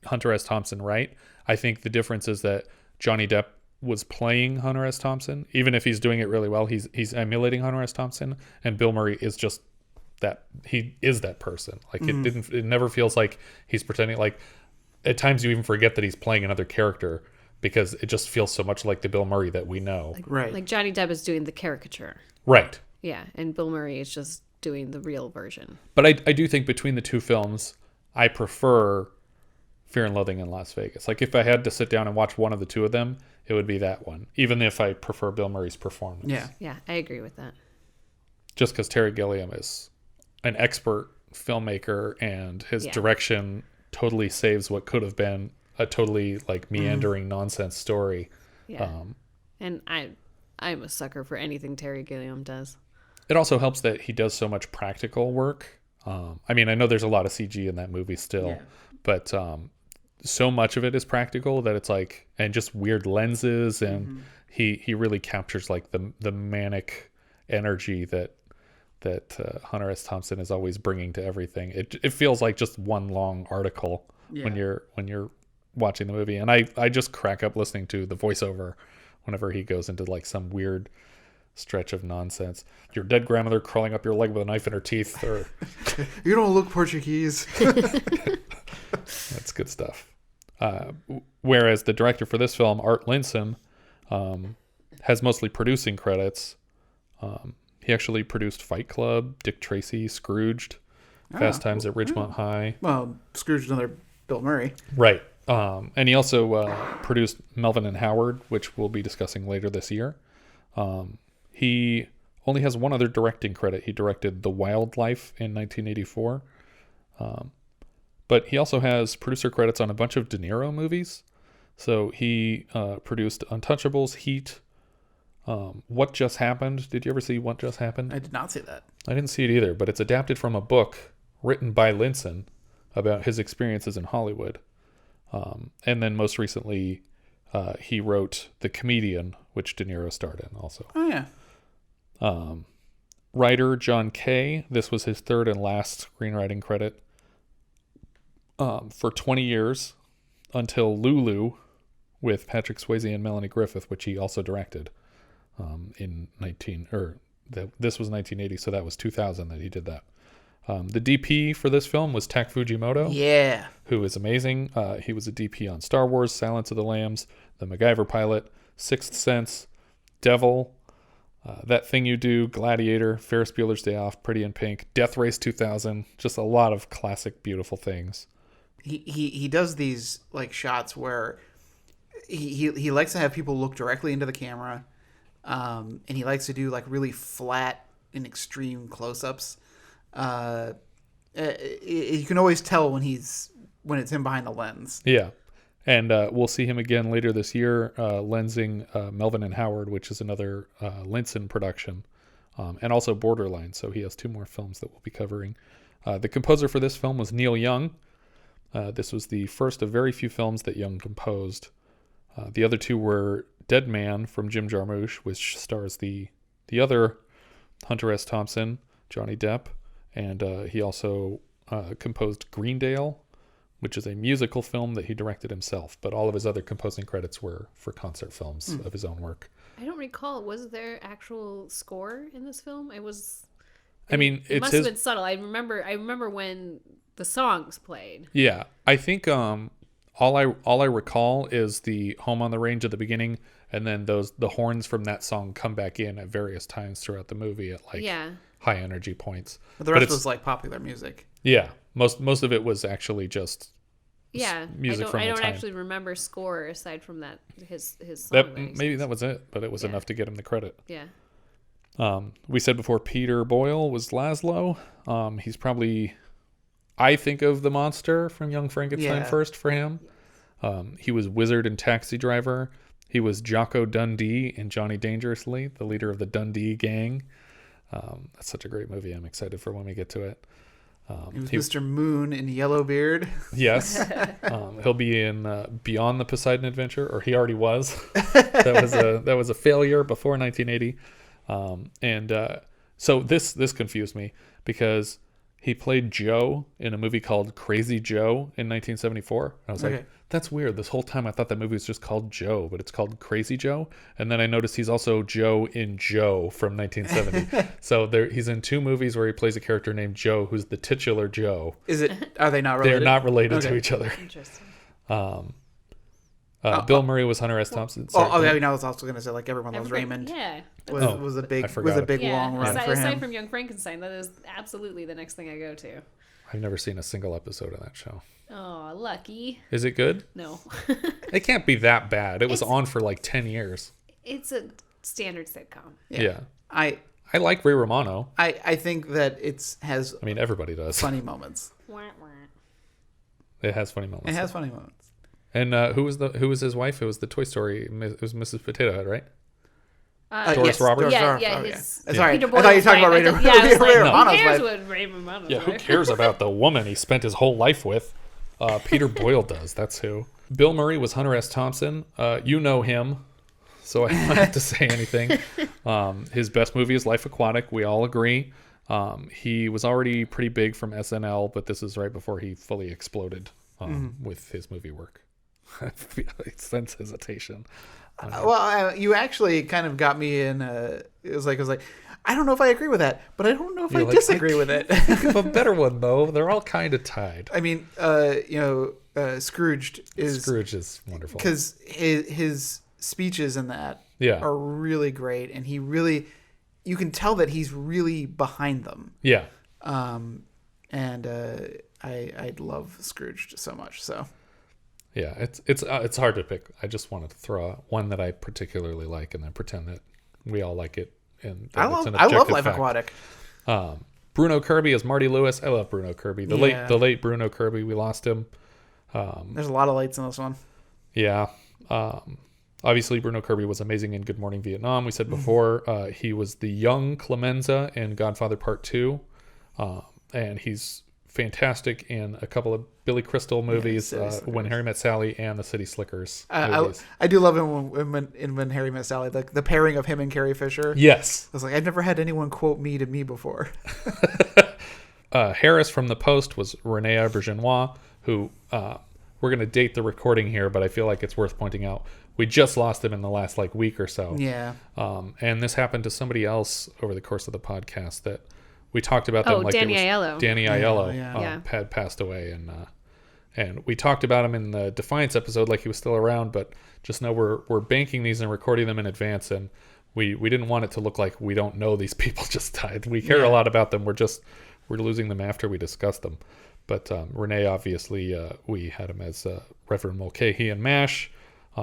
Hunter S. Thompson right. I think the difference is that Johnny Depp was playing Hunter S. Thompson. Even if he's doing it really well, he's emulating Hunter S. Thompson, and Bill Murray is just that. He is that person. Like it never feels like he's pretending. Like at times you even forget that he's playing another character because it just feels so much like the Bill Murray that we know. Like Johnny Depp is doing the caricature. Right. Yeah, and Bill Murray is just doing the real version. But I do think between the two films, I prefer Fear and Loathing in Las Vegas. Like if I had to sit down and watch one of the two of them, it would be that one, even if I prefer Bill Murray's performance. Yeah, I agree with that. Just because Terry Gilliam is an expert filmmaker and his direction totally saves what could have been a totally like meandering nonsense story. Yeah. And I'm a sucker for anything Terry Gilliam does. It also helps that he does so much practical work. I mean, I know there's a lot of CG in that movie still, but so much of it is practical that it's like, and just weird lenses, and he really captures like the manic energy that Hunter S. Thompson is always bringing to everything. It feels like just one long article when you're watching the movie, and I just crack up listening to the voiceover whenever he goes into like some weird stretch of nonsense. Your dead grandmother crawling up your leg with a knife in her teeth, or you don't look Portuguese. That's good stuff. Whereas the director for this film, Art Linson, has mostly producing credits. He actually produced Fight Club, Dick Tracy, Scrooged, Fast Times at Ridgemont High. Well, Scrooged, another Bill Murray. Right. And he also produced Melvin and Howard, which we'll be discussing later this year. He only has one other directing credit. He directed The Wildlife in 1984. But he also has producer credits on a bunch of De Niro movies. So he produced Untouchables, Heat, What Just Happened. Did you ever see What Just Happened? I did not see that. I didn't see it either, but it's adapted from a book written by Linson about his experiences in Hollywood. And then most recently, he wrote The Comedian, which De Niro starred in also. Oh, yeah. Writer John Kaye, this was his third and last screenwriting credit for 20 years until Lulu with Patrick Swayze and Melanie Griffith, which he also directed this was 1980, so that was 2000 that he did that. The DP for this film was Tak Fujimoto. Yeah. Who is amazing. He was a DP on Star Wars, Silence of the Lambs, The MacGyver Pilot, Sixth Sense, Devil, That Thing You Do, Gladiator, Ferris Bueller's Day Off, Pretty in Pink, Death Race 2000. Just a lot of classic, beautiful things. He does these like shots where he likes to have people look directly into the camera, and he likes to do like really flat and extreme close-ups. You can always tell when it's him behind the lens. Yeah. And we'll see him again later this year, lensing Melvin and Howard, which is another Linson production, and also Borderline. So he has two more films that we'll be covering. The composer for this film was Neil Young. This was the first of very few films that Young composed. The other two were Dead Man from Jim Jarmusch, which stars the other Hunter S. Thompson, Johnny Depp, And he also composed Greendale, which is a musical film that he directed himself. But all of his other composing credits were for concert films of his own work. I don't recall. Was there actual score in this film? It was. I mean, it must have been subtle. I remember when the songs played. Yeah, I think all I recall is the Home on the Range at the beginning, and then the horns from that song come back in at various times throughout the movie at high energy points. But the rest was like popular music. Yeah, most of it was actually just music from the time. I don't actually remember score aside from that his song. Maybe that was it, but it was enough to get him the credit. Yeah. We said before Peter Boyle was Lazlo. He's probably, I think of the monster from Young Frankenstein first for him. He was Wizard and Taxi Driver. He was Jocko Dundee in Johnny Dangerously, the leader of the Dundee gang. That's such a great movie. I'm excited for when we get to it. He was Mr. Moon in Yellowbeard. Yes. He'll be in Beyond the Poseidon Adventure, or he already was. That was a failure before 1980. So this confused me because he played Joe in a movie called Crazy Joe in 1974. I was like, that's weird. This whole time I thought that movie was just called Joe, but it's called Crazy Joe. And then I noticed he's also Joe in Joe from 1970. So he's in 2 movies where he plays a character named Joe, who's the titular Joe. Are they not related? They're not related to each other. Interesting. Bill Murray was Hunter S. Thompson. I was also going to say like Everyone Loves Raymond. Yeah. Was a big long run for him. Aside from Young Frankenstein, that is absolutely the next thing I go to. I've never seen a single episode of that show. Oh, lucky. Is it good? No. It can't be that bad. It was on for like 10 years. It's a standard sitcom. Yeah. I like Ray Romano. I think that has. I mean, everybody does. Funny moments. It has funny moments. And who was his wife? It was the Toy Story. It was Mrs. Potato Head, right? Doris Roberts. Sorry, I thought you were talking about Ray Romano's wife. What Ray Romano's who cares about the woman he spent his whole life with? Peter Boyle does. That's who. Bill Murray was Hunter S. Thompson. You know him, so I don't have to say anything. His best movie is Life Aquatic. We all agree. He was already pretty big from SNL, but this is right before he fully exploded with his movie work. I sense hesitation. You actually kind of got me in. It was like I don't know if I agree with that, but I don't know if I disagree with it. A better one though. They're all kind of tied. I mean, Scrooged is wonderful because his speeches in that are really great, and you can tell that he's really behind them. Yeah. And I love Scrooged so much. So. Yeah, it's hard to pick. I just wanted to throw out one that I particularly like, and then pretend that we all like it. And I love Life Aquatic. Bruno Kirby as Marty Lewis. I love Bruno Kirby. The late Bruno Kirby. We lost him. There's a lot of lights in this one. Yeah. Obviously, Bruno Kirby was amazing in Good Morning Vietnam. We said before he was the young Clemenza in Godfather Part 2, and he's fantastic in a couple of Billy Crystal movies, When Harry Met Sally and the City Slickers movies. I do love him when Harry Met Sally, the pairing of him and Carrie Fisher. Yes. I was like, I've never had anyone quote me to me before. Harris from The Post was Rene Auberjonois, who we're going to date the recording here, but I feel like it's worth pointing out. We just lost him in the last week or so. Yeah. And this happened to somebody else over the course of the podcast that we talked about them Danny Aiello. Danny Aiello had passed away, and we talked about him in the Defiance episode like he was still around, but just know we're banking these and recording them in advance, and we didn't want it to look like we don't know these people just died. We care a lot about them. We're losing them after we discuss them. But Rene, obviously, we had him as Reverend Mulcahy in MASH.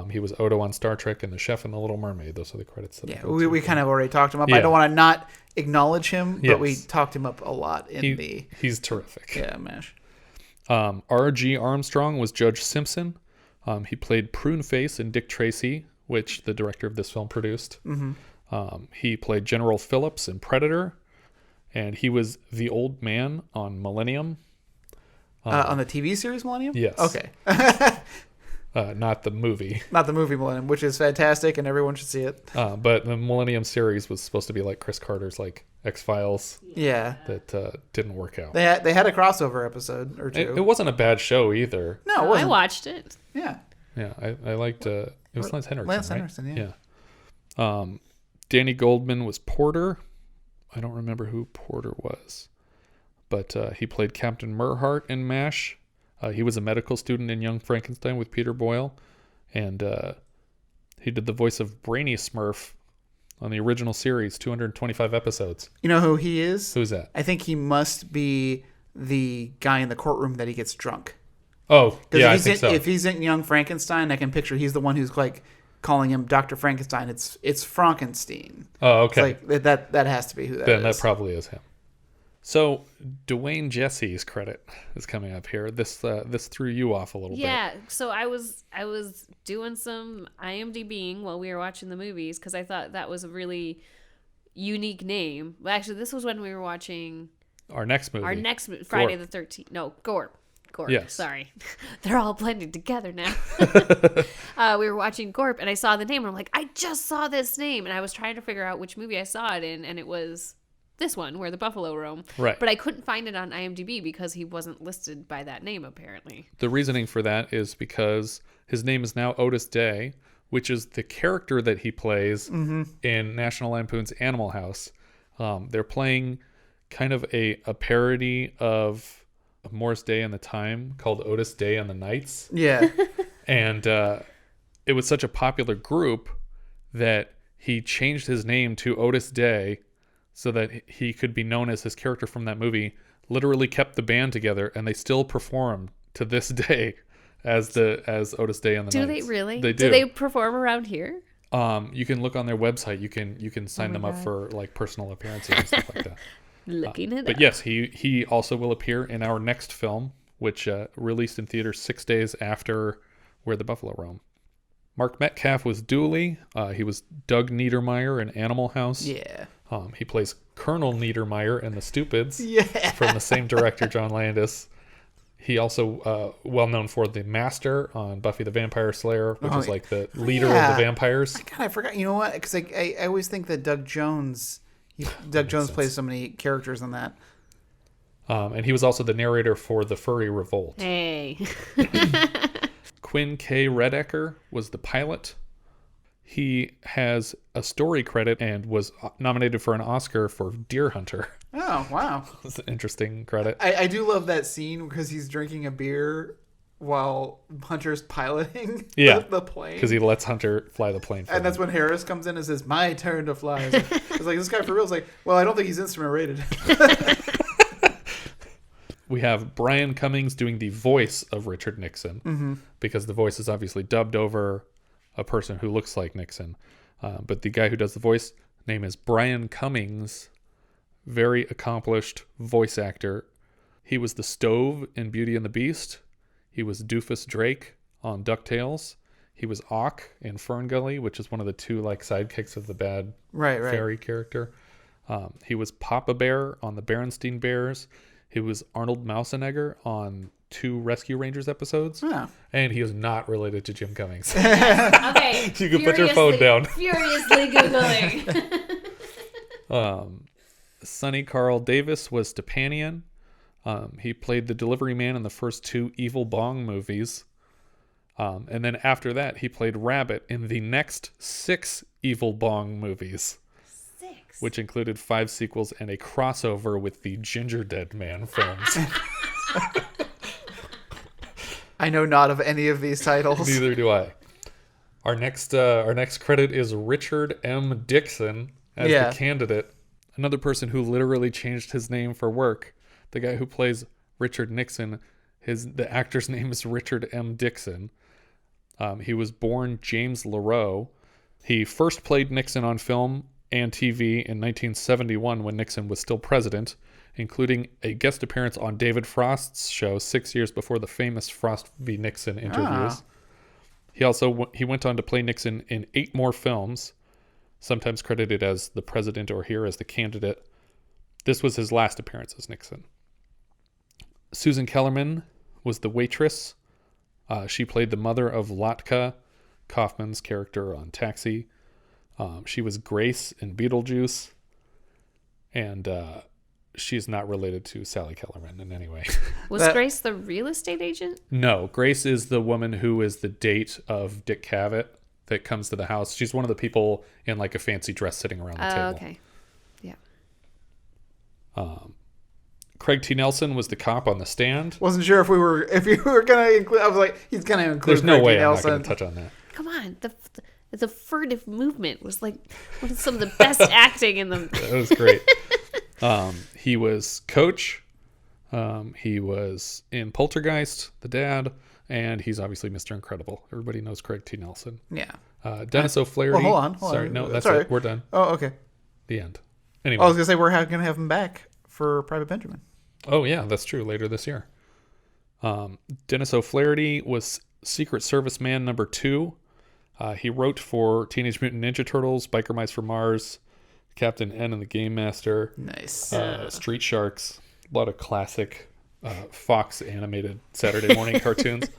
He was Odo on Star Trek and the Chef in The Little Mermaid. Those are the credits. We kind of already talked him up. Yeah. I don't want to not acknowledge him, but we talked him up a lot in He's terrific. Yeah, MASH. R.G. Armstrong was Judge Simpson. He played Pruneface in Dick Tracy, which the director of this film produced. Mm-hmm. He played General Phillips in Predator, and he was the old man on Millennium. On the TV series Millennium? Yes. Okay. not the movie. Not the movie Millennium, which is fantastic, and everyone should see it. But the Millennium series was supposed to be like Chris Carter's like X-Files. Yeah. That didn't work out. They had a crossover episode or two. It wasn't a bad show either. No, it wasn't. I watched it. Yeah. Yeah, I liked it was Lance Henriksen. Lance right? Henriksen, yeah. Danny Goldman was Porter. I don't remember who Porter was, but he played Captain Merhart in MASH. He was a medical student in Young Frankenstein with Peter Boyle, and he did the voice of Brainy Smurf on the original series, 225 episodes. You know who he is? Who's that? I think he must be the guy in the courtroom that he gets drunk. Oh, yeah, I think so. If he's in Young Frankenstein, I can picture he's the one who's like calling him Dr. Frankenstein. It's Frankenstein. Oh, okay. It's like that has to be who that then is. That probably is him. So Dwayne Jesse's credit is coming up here. This threw you off a little bit. Yeah, so I was doing some IMDbing while we were watching the movies because I thought that was a really unique name. Well, actually, this was when we were watching our next movie. Friday the 13th. No, Gorp. Yes. Sorry. They're all blended together now. We were watching Gorp and I saw the name and I'm like, I just saw this name. And I was trying to figure out which movie I saw it in, and it was this one, Where the Buffalo Roam. Right. But I couldn't find it on IMDb because he wasn't listed by that name, apparently. The reasoning for that is because his name is now Otis Day, which is the character that he plays in National Lampoon's Animal House. They're playing kind of a parody of Morris Day and the Time called Otis Day and the Knights. Yeah. And it was such a popular group that he changed his name to Otis Day so that he could be known as his character from that movie. Literally kept the band together, and they still perform to this day as Otis Day and the Knights. Do they really? They do. Do they perform around here? You can look on their website. You can sign them up for like personal appearances and stuff like that. Looking it up. But yes, he also will appear in our next film, which released in theaters 6 days after Where the Buffalo Roam. Mark Metcalf was Dooley. He was Doug Niedermeyer in Animal House. Yeah. He plays Colonel Niedermeyer in The Stupids. Yeah. From the same director, John Landis. He also well known for The Master on Buffy the Vampire Slayer, which is like the leader of the vampires. I forgot. You know what? Because I always think that Doug Jones plays so many characters in that. And he was also the narrator for The Furry Revolt. Hey. Quinn K. Redeker was the pilot. He has a story credit and was nominated for an Oscar for Deer Hunter. Oh, wow. That's an interesting credit. I do love that scene because he's drinking a beer while Hunter's piloting the plane. Because he lets Hunter fly the plane for him. That's when Harris comes in and says, "My turn to fly." It's like, this guy for real is like, well, I don't think he's instrument rated. We have Brian Cummings doing the voice of Richard Nixon because the voice is obviously dubbed over a person who looks like Nixon. But the guy who does the voice, name is Brian Cummings, very accomplished voice actor. He was the Stove in Beauty and the Beast. He was Doofus Drake on DuckTales. He was Auk in Ferngully, which is one of the two like sidekicks of the bad fairy character. He was Papa Bear on the Berenstain Bears. He was Arnold Mousenegger on 2 Rescue Rangers episodes. Oh. And he is not related to Jim Cummings. Okay. You can put your phone down. Furiously Googling. Sonny Carl Davis was Stepanian. He played the delivery man in the first 2 Evil Bong movies. And then after that, he played Rabbit in the next 6 Evil Bong movies. Which included 5 sequels and a crossover with the Ginger Dead Man films. I know not of any of these titles. Neither do I. Our next credit is Richard M. Dixon as the candidate. Another person who literally changed his name for work. The guy who plays Richard Nixon, the actor's name is Richard M. Dixon. He was born James LaRoe. He first played Nixon on film and TV in 1971 when Nixon was still president, including a guest appearance on David Frost's show 6 years before the famous Frost v. Nixon interviews. He went on to play Nixon in 8 more films, sometimes credited as the president or here as the candidate. This was his last appearance as Nixon. Susan Kellerman was the waitress. She played the mother of Latka, Kaufman's character on Taxi. She was Grace in Beetlejuice. And she's not related to Sally Kellerman in any way. Was Grace the real estate agent? No, Grace is the woman who is the date of Dick Cavett that comes to the house. She's one of the people in like a fancy dress sitting around the table. Okay. Yeah. Craig T. Nelson was the cop on the stand. Wasn't sure if you were gonna include. I was like, he's gonna include. There's no Craig way T. I'm not Nelson. going to touch on that. Come on. The furtive movement was like one of some of the best acting in the. That was great. He was Coach. He was in Poltergeist, the dad, and he's obviously Mr. Incredible. Everybody knows Craig T. Nelson. Yeah. Dennis O'Flaherty. Well, hold on. Sorry, no, that's Sorry. it. We're done. Oh, okay. The end. Anyway. I was gonna say we're gonna have him back for Private Benjamin. Oh yeah, that's true. Later this year. Dennis O'Flaherty was Secret Service Man number 2. He wrote for Teenage Mutant Ninja Turtles, Biker Mice from Mars, Captain N and the Game Master. Nice. Street Sharks. A lot of classic Fox animated Saturday morning cartoons.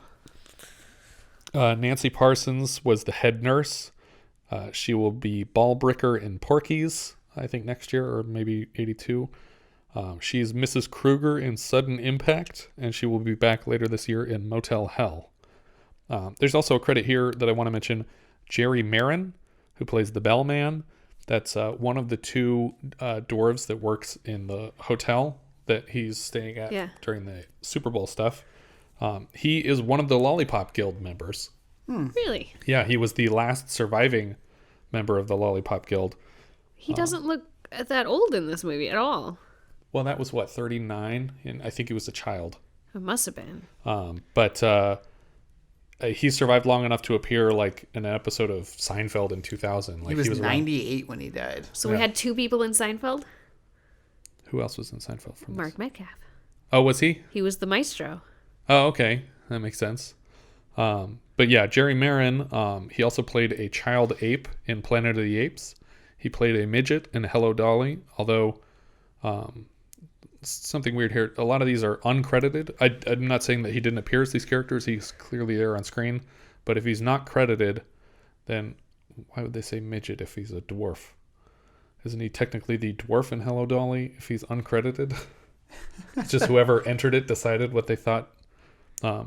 Nancy Parsons was the head nurse. She will be Ballbricker in Porky's, I think next year, or maybe 82. She's Mrs. Kruger in Sudden Impact, and she will be back later this year in Motel Hell. There's also a credit here that I want to mention. Jerry Marin, who plays the bellman. That's one of the 2 dwarves that works in the hotel that he's staying at during the Super Bowl stuff. He is one of the Lollipop Guild members. Really? Yeah, he was the last surviving member of the Lollipop Guild. He doesn't look that old in this movie at all. Well, that was, 39? And I think he was a child. It must have been. But he survived long enough to appear like in an episode of Seinfeld in 2000. Like he was around. 98 when he died. So we had 2 people in Seinfeld? Who else was in Seinfeld from Mark Metcalf. Oh, was he? He was the maestro. Oh, okay. That makes sense. But yeah, Jerry Marin, he also played a child ape in Planet of the Apes. He played a midget in Hello Dolly, although something weird here. A lot of these are uncredited. I'm not saying that he didn't appear as these characters. He's clearly there on screen. But if he's not credited, then why would they say midget if he's a dwarf? Isn't he technically the dwarf in Hello Dolly if he's uncredited? It's just whoever entered it decided what they thought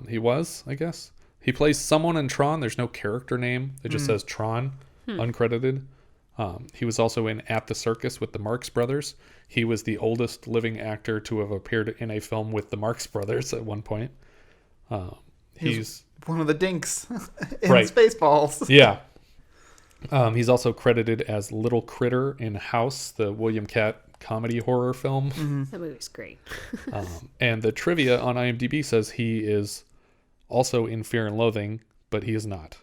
he was, I guess. He plays someone in Tron. There's no character name. It just says Tron, uncredited. He was also in At the Circus with the Marx Brothers. He was the oldest living actor to have appeared in a film with the Marx Brothers at one point. He's one of the dinks in right. Spaceballs. Yeah. He's also credited as Little Critter in House, the William Catt comedy horror film. Mm-hmm. That movie's great. And the trivia on IMDb says he is also in Fear and Loathing, but he is not.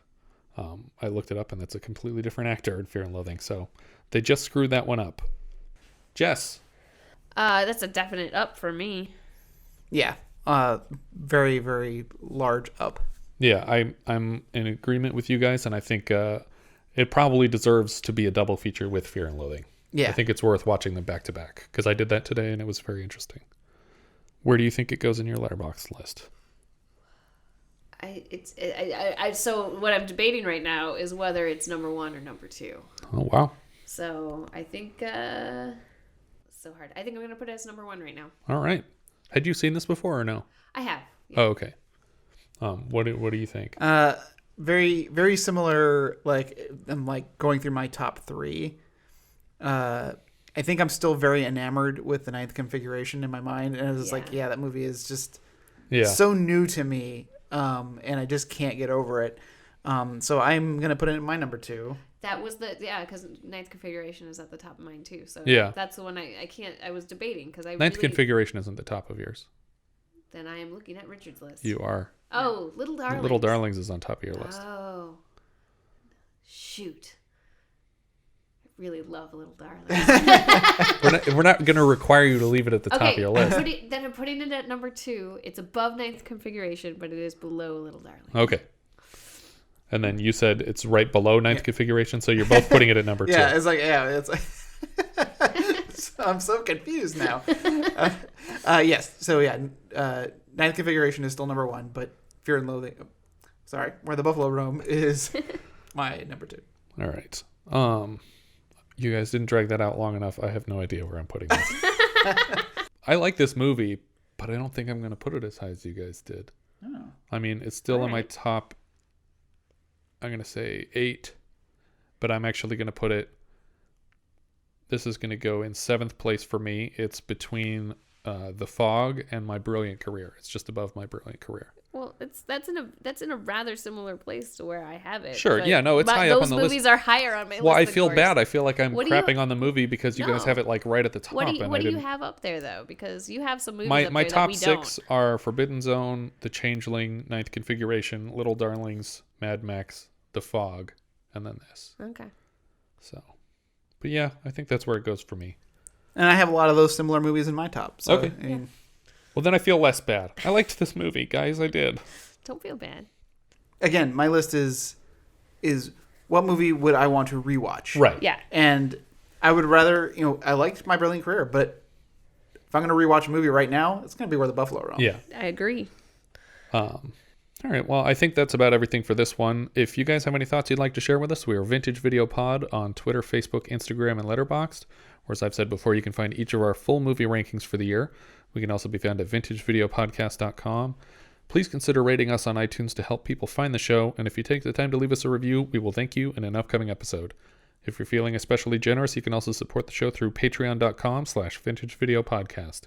I looked it up, and that's a completely different actor in Fear and Loathing. So they just screwed that one up. Jess. That's a definite up for me. Yeah. Very, very large up. Yeah, I'm in agreement with you guys, and I think it probably deserves to be a double feature with Fear and Loathing. Yeah. I think it's worth watching them back to back, because I did that today, and it was very interesting. Where do you think it goes in your Letterboxd list? So what I'm debating right now is whether it's number 1 or number 2. Oh, wow. So I think so hard. I think I'm going to put it as number 1 right now. All right. Had you seen this before or no? I have. Yeah. Oh, okay. What do you think? Very, very similar. Like I'm like going through my top 3. I think I'm still very enamored with the 9th Configuration in my mind, and it's like, that movie is just so new to me, and I just can't get over it. So I'm gonna put it in my number 2. That was because 9th Configuration is at the top of mine too. So that's the one I can't. I was debating because I 9th Configuration isn't the top of yours. Then I am looking at Richard's list. You are. Oh, Little Darlings. Little Darlings is on top of your list. Oh, shoot. I really love Little Darlings. we're not going to require you to leave it at the top of your list. Then I'm putting it at number 2. It's above 9th Configuration, but it is below Little Darlings. Okay. And then you said it's right below 9th Configuration, so you're both putting it at number 2. Yeah, it's like, I'm so confused now. Yes, so 9th Configuration is still number 1, but Fear and Loathing. Sorry, Where the Buffalo Roam is my number 2. All right. You guys didn't drag that out long enough. I have no idea where I'm putting this. I like this movie, but I don't think I'm going to put it as high as you guys did. Oh. I mean, it's still in my top, I'm going to say 8, but I'm actually going to put it, this is going to go in 7th place for me. It's between The Fog and My Brilliant Career. It's just above My Brilliant Career. Well, that's in a rather similar place to where I have it. Sure, yeah, no, it's high up on the list. Those movies are higher on my list. Well, I than feel yours. bad. I feel like I'm crapping on the movie because you guys have it like right at the top. What do you have up there though? Because you have some movies up My there top that we 6 are Forbidden Zone, The Changeling, Ninth Configuration, Little Darlings, Mad Max, The Fog, and then this. Okay. So, but yeah, I think that's where it goes for me. And I have a lot of those similar movies in my top. So, Okay. I mean, Well, then I feel less bad. I liked this movie, guys. I did. Don't feel bad. Again, my list is what movie would I want to rewatch? Right. Yeah. And I would rather, I liked My Brilliant Career, but if I'm going to rewatch a movie right now, it's going to be Where the Buffalo Roam. Yeah. I agree. All right. Well, I think that's about everything for this one. If you guys have any thoughts you'd like to share with us, we are Vintage Video Pod on Twitter, Facebook, Instagram, and Letterboxd. Or as I've said before, you can find each of our full movie rankings for the year. We can also be found at vintagevideopodcast.com. Please consider rating us on iTunes to help people find the show, and if you take the time to leave us a review, we will thank you in an upcoming episode. If you're feeling especially generous, you can also support the show through patreon.com/vintagevideopodcast.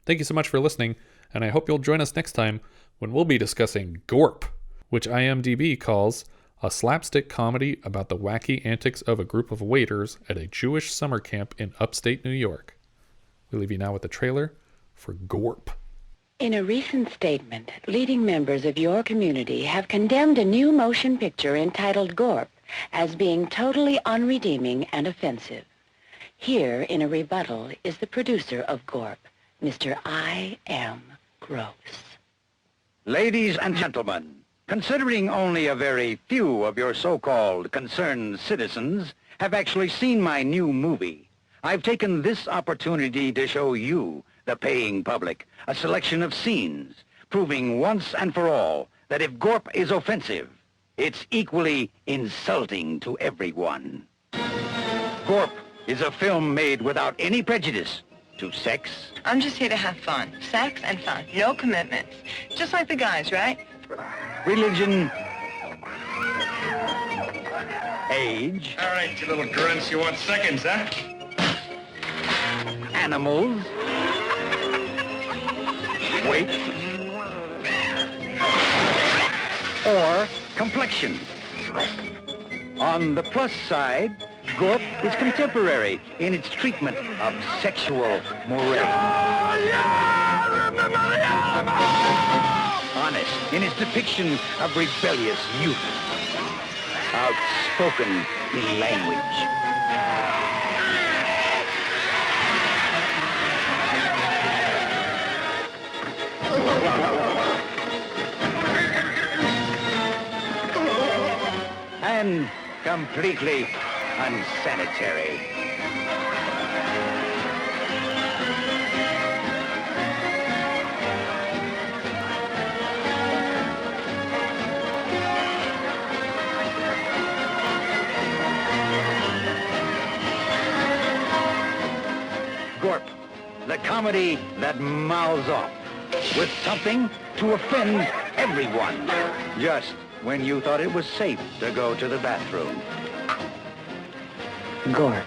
Thank you so much for listening, and I hope you'll join us next time when we'll be discussing Gorp, which IMDb calls a slapstick comedy about the wacky antics of a group of waiters at a Jewish summer camp in upstate New York. We leave you now with the trailer for Gorp. In a recent statement, leading members of your community have condemned a new motion picture entitled Gorp as being totally unredeeming and offensive. Here, in a rebuttal, is the producer of Gorp, Mr. I. M. Gross. Ladies and gentlemen, considering only a very few of your so-called concerned citizens have actually seen my new movie, I've taken this opportunity to show you, the paying public, a selection of scenes, proving once and for all that if Gorp is offensive, it's equally insulting to everyone. Gorp is a film made without any prejudice to sex. I'm just here to have fun. Sex and fun. No commitments. Just like the guys, right? Religion. Age. All right, you little grunts, you want seconds, huh? Animals. Weight. Or complexion. On the plus side, Gorp is contemporary in its treatment of sexual morality. Honest in its depiction of rebellious youth. Outspoken in language. And completely unsanitary. Gorp, the comedy that mouths off with something to offend everyone, just when you thought it was safe to go to the bathroom. Gorp.